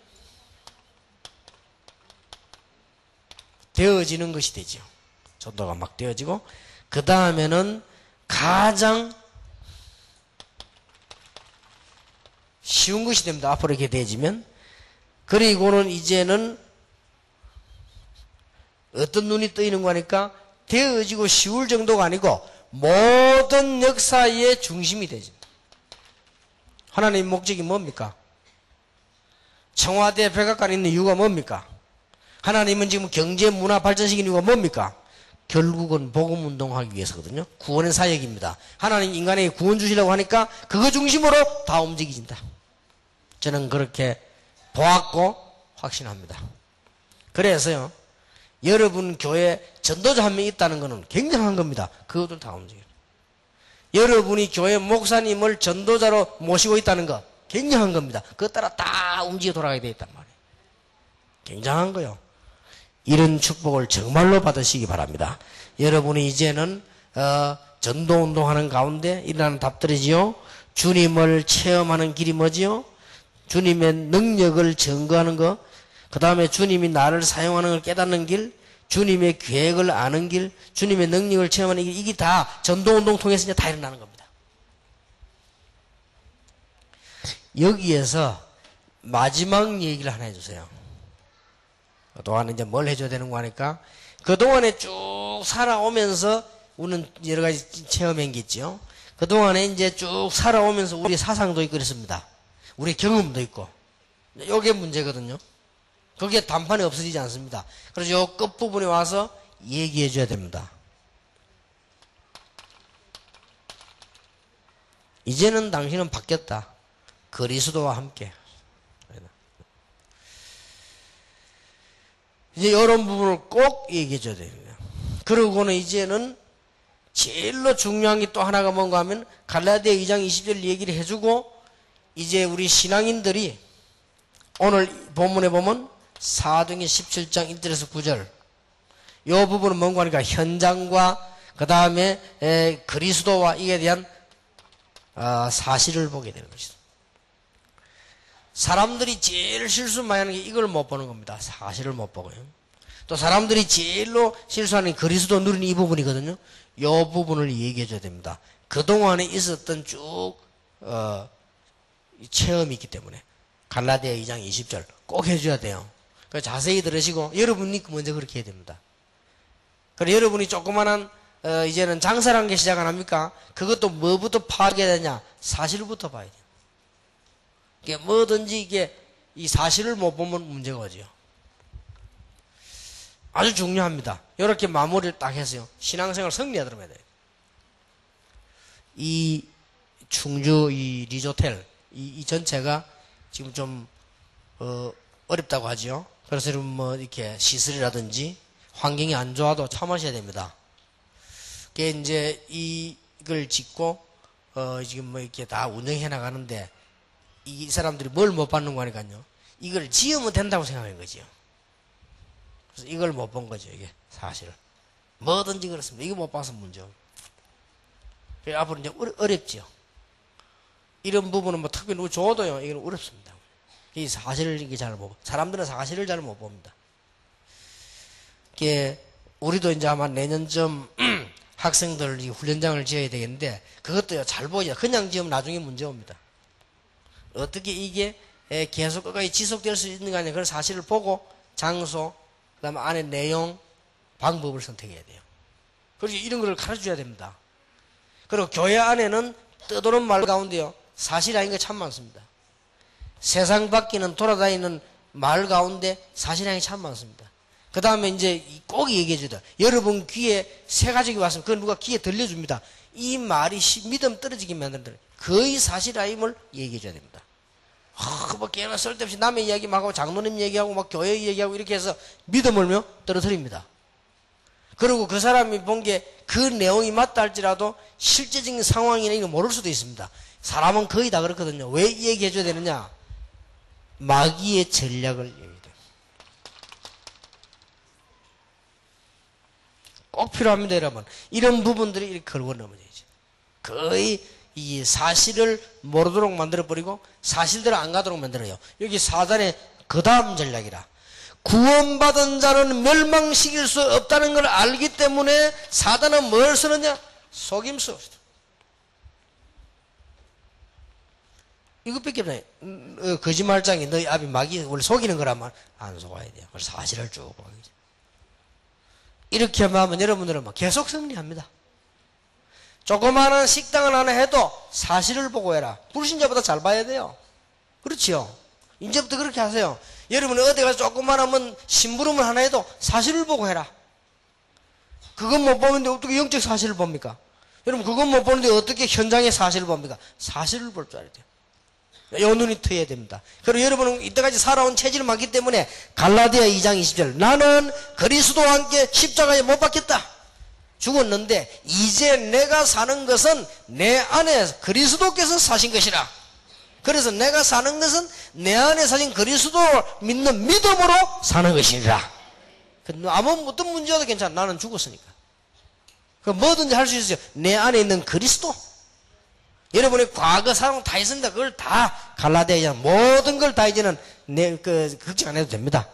되어지는 것이 되죠. 전도가 막 되어지고 그 다음에는 가장 쉬운 것이 됩니다. 앞으로 이렇게 되어지면. 그리고는 이제는 어떤 눈이 뜨이는 거니까 되어지고 쉬울 정도가 아니고 모든 역사의 중심이 되죠. 하나님의 목적이 뭡니까? 청와대 백악관에 있는 이유가 뭡니까? 하나님은 지금 경제 문화 발전시키는 이유가 뭡니까? 결국은 복음 운동하기 위해서거든요. 구원의 사역입니다. 하나님 인간에게 구원 주시려고 하니까 그거 중심으로 다 움직이진다. 저는 그렇게 보았고 확신합니다. 그래서요. 여러분 교회에 전도자 한 명 있다는 것은 굉장한 겁니다. 그것도 다 움직여요. 여러분이 교회 목사님을 전도자로 모시고 있다는 것 굉장한 겁니다. 그것 따라 다 움직여 돌아가게 되어 있단 말이에요. 굉장한 거요. 이런 축복을 정말로 받으시기 바랍니다. 여러분이 이제는 전도운동하는 가운데 일어나는 답들이지요. 주님을 체험하는 길이 뭐지요? 주님의 능력을 증거하는 것, 그 다음에 주님이 나를 사용하는 걸 깨닫는 길, 주님의 계획을 아는 길, 주님의 능력을 체험하는 길, 이게 다 전도운동 통해서 이제 다 일어나는 겁니다. 여기에서 마지막 얘기를 하나 해주세요. 그동안 이제 뭘 해줘야 되는 거 하니까, 그동안에 쭉 살아오면서 우리는 여러 가지 체험한 게 있죠. 그동안에 이제 쭉 살아오면서 우리 사상도 있고 그랬습니다. 우리 경험도 있고. 이게 문제거든요. 그게 단판에 없어지지 않습니다. 그래서 요 끝부분에 와서 얘기해 줘야 됩니다. 이제는 당신은 바뀌었다. 그리스도와 함께. 이제 이런 부분을 꼭 얘기해 줘야 됩니다. 그러고는 이제는 제일로 중요한 게 또 하나가 뭔가 하면 갈라디아 2장 20절 얘기를 해주고 이제 우리 신앙인들이 오늘 본문에 보면 사도행전 17장 1절에서 9절 이 부분은 뭔가 하니까 현장과 그 다음에 그리스도와 이에 대한 사실을 보게 되는 것이다. 사람들이 제일 실수 많이 하는 게 이걸 못 보는 겁니다. 사실을 못 보고요. 또 사람들이 제일로 실수하는 게 그리스도 누리는 이 부분이거든요. 이 부분을 얘기해 줘야 됩니다. 그동안에 있었던 쭉 체험이 있기 때문에 갈라디아 2장 20절 꼭 해줘야 돼요. 그러니까 자세히 들으시고 여러분이 먼저 그렇게 해야 됩니다. 그래 여러분이 조그만한 이제는 장사를 한 게 시작 안 합니까? 그것도 뭐부터 파악해야 되냐? 사실부터 봐야 돼요. 이게 뭐든지 이게 이 사실을 못 보면 문제가 오죠. 아주 중요합니다. 이렇게 마무리를 딱 해서요. 신앙생활 승리하도록 해야 돼요. 이 충주 이 리조텔 이 전체가 지금 좀 어렵다고 하죠. 그래서 여러분 뭐 이렇게 시설이라든지 환경이 안 좋아도 참으셔야 됩니다. 그게 이제 이걸 짓고 지금 뭐 이렇게 다 운영해 나가는데 이 사람들이 뭘 못 받는 거니까요. 이걸 지으면 된다고 생각한 거죠. 그래서 이걸 못 본 거죠. 이게 사실 뭐든지 그렇습니다. 이거 못 봐서 문제죠. 앞으로 이제 어렵죠. 이런 부분은 뭐 특별히 누구 줘도요. 이건 어렵습니다. 이 사실을 이게 잘 못, 사람들은 사실을 잘 못 봅니다. 이게 우리도 이제 아마 내년쯤 학생들 훈련장을 지어야 되겠는데 그것도요 잘 보여야 그냥 지으면 나중에 문제 옵니다. 어떻게 이게 계속 끝까지 지속될 수 있는가 하는 그런 사실을 보고 장소, 그다음에 안에 내용, 방법을 선택해야 돼요. 그래서 이런 걸 가르쳐줘야 됩니다. 그리고 교회 안에는 떠도는 말 가운데요 사실이 아닌 게 참 많습니다. 세상 바뀌는 돌아다니는 말 가운데 사실이 아닌 게 참 많습니다. 그 다음에 이제 꼭 얘기해 줘야 돼요. 여러분 귀에 새 가족이 왔으면 그건 누가 귀에 들려줍니다. 이 말이 믿음 떨어지게 만드는 거의 사실 아님을 얘기해 줘야 됩니다. 뭐 꽤나 쓸데없이 남의 이야기 막 하고 장로님 얘기하고 막 교회 얘기하고 이렇게 해서 믿음을 떨어뜨립니다. 그리고 그 사람이 본 게 그 내용이 맞다 할지라도 실제적인 상황이나 이거 모를 수도 있습니다. 사람은 거의 다 그렇거든요. 왜 얘기해 줘야 되느냐? 마귀의 전략을 얘기해요. 꼭 필요합니다, 여러분. 이런 부분들이 이렇게 걸고 넘어져야죠. 거의 이 사실을 모르도록 만들어버리고 사실대로 안 가도록 만들어요. 여기 사단의 그 다음 전략이라. 구원받은 자는 멸망시킬 수 없다는 걸 알기 때문에 사단은 뭘 쓰느냐? 속임수. 이것밖에 없나요? 거짓말장이 너희 아비 마귀 원래 속이는 거라면 안 속아야 돼요. 그래서 사실을 쭉 보이죠. 이렇게 하면 여러분들은 계속 승리합니다. 조그마한 식당을 하나 해도 사실을 보고 해라. 불신자보다 잘 봐야 돼요. 그렇지요? 이제부터 그렇게 하세요. 여러분 어디 가서 조그마한 심부름을 하나 해도 사실을 보고 해라. 그건 못 보는데 어떻게 영적 사실을 봅니까? 여러분 그건 못 보는데 어떻게 현장의 사실을 봅니까? 사실을 볼 줄 알아야 돼요. 요 눈이 트여야 됩니다. 그리고 여러분은 이때까지 살아온 체질이 많기 때문에 갈라디아 2장 20절 나는 그리스도와 함께 십자가에 못 박혔다. 죽었는데 이제 내가 사는 것은 내 안에 그리스도께서 사신 것이라. 그래서 내가 사는 것은 내 안에 사신 그리스도를 믿는 믿음으로 사는 것이니라. 아무 어떤 문제도 괜찮아. 나는 죽었으니까. 그 뭐든지 할 수 있어요. 내 안에 있는 그리스도. 여러분의 과거 사랑 다 있습니다. 그걸 다 갈라디아 모든 걸 다 이제는 걱정 안 해도 됩니다.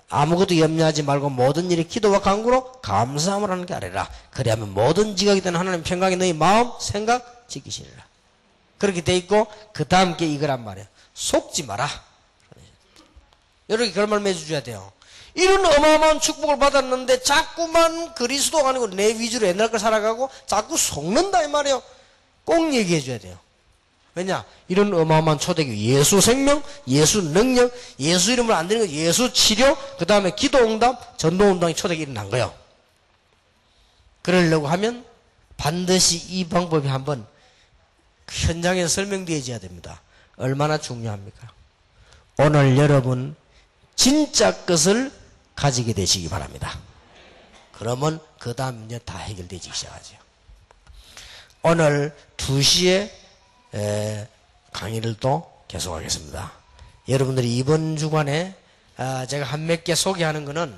아무것도 염려하지 말고 모든 일에 기도와 간구로 감사함을 하는 게 아니라 그리하면 모든 지각이 되는 하나님 평강이 너희 마음 생각 지키시리라. 그렇게 돼 있고 그 다음 게 이거란 말이에요. 속지 마라. 이렇게 결말 맺어줘야 돼요. 이런 어마어마한 축복을 받았는데 자꾸만 그리스도가 아니고 내 위주로 옛날 걸 살아가고 자꾸 속는다 이 말이에요. 꼭 얘기해 줘야 돼요. 왜냐? 이런 어마어마한 초대교회 예수 생명, 예수 능력, 예수 이름을 안 드리는 거 예수 치료, 그 다음에 기도 응답, 전도 운동이 초대교회 일어난 거예요. 그러려고 하면 반드시 이 방법이 한번 현장에 설명되어져야 됩니다. 얼마나 중요합니까? 오늘 여러분 진짜 것을 가지게 되시기 바랍니다. 그러면 그 다음 이제 다 해결되기 시작하죠. 오늘 2시에 강의를 또 계속하겠습니다. 여러분들이 이번 주간에 제가 한 몇 개 소개하는 것은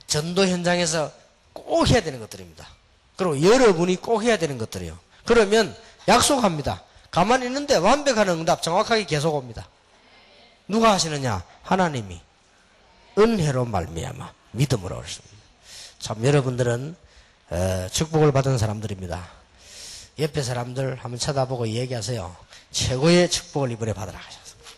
전도 현장에서 꼭 해야 되는 것들입니다. 그리고 여러분이 꼭 해야 되는 것들이요. 그러면 약속합니다. 가만히 있는데 완벽한 응답 정확하게 계속 옵니다. 누가 하시느냐? 하나님이 은혜로 말미암아 믿음으로 오셨습니다. 참 여러분들은 축복을 받은 사람들입니다. 옆에 사람들 한번 쳐다보고 얘기하세요. 최고의 축복을 이번에 받으라 하셨습니다.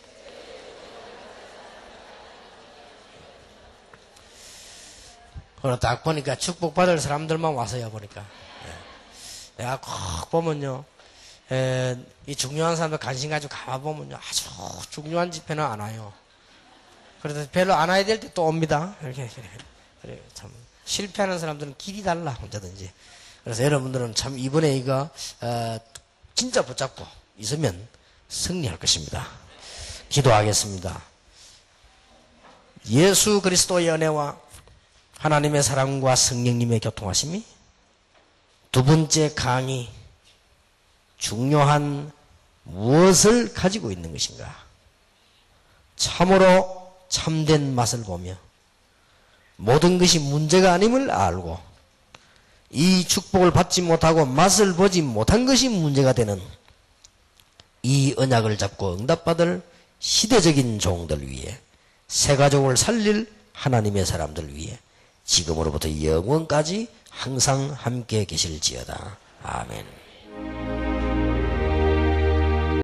그리고 딱 보니까 축복받을 사람들만 와서요 보니까. 내가 꼭 보면요. 이 중요한 사람들 관심 가지고 가보면요. 아주 중요한 집회는 안 와요. 그래서 별로 안 와야 될 때 또 옵니다. 이렇게. 그래, 참. 실패하는 사람들은 길이 달라, 혼자든지. 그래서 여러분들은 참 이번에 이거, 진짜 붙잡고 있으면 승리할 것입니다. 기도하겠습니다. 예수 그리스도의 은혜와 하나님의 사랑과 성령님의 교통하심이 두 번째 강의, 중요한 무엇을 가지고 있는 것인가? 참으로 참된 맛을 보며 모든 것이 문제가 아님을 알고 이 축복을 받지 못하고 맛을 보지 못한 것이 문제가 되는 이 언약을 잡고 응답받을 시대적인 종들 위해 새 가족을 살릴 하나님의 사람들 위해 지금으로부터 영원까지 항상 함께 계실지어다. 아멘.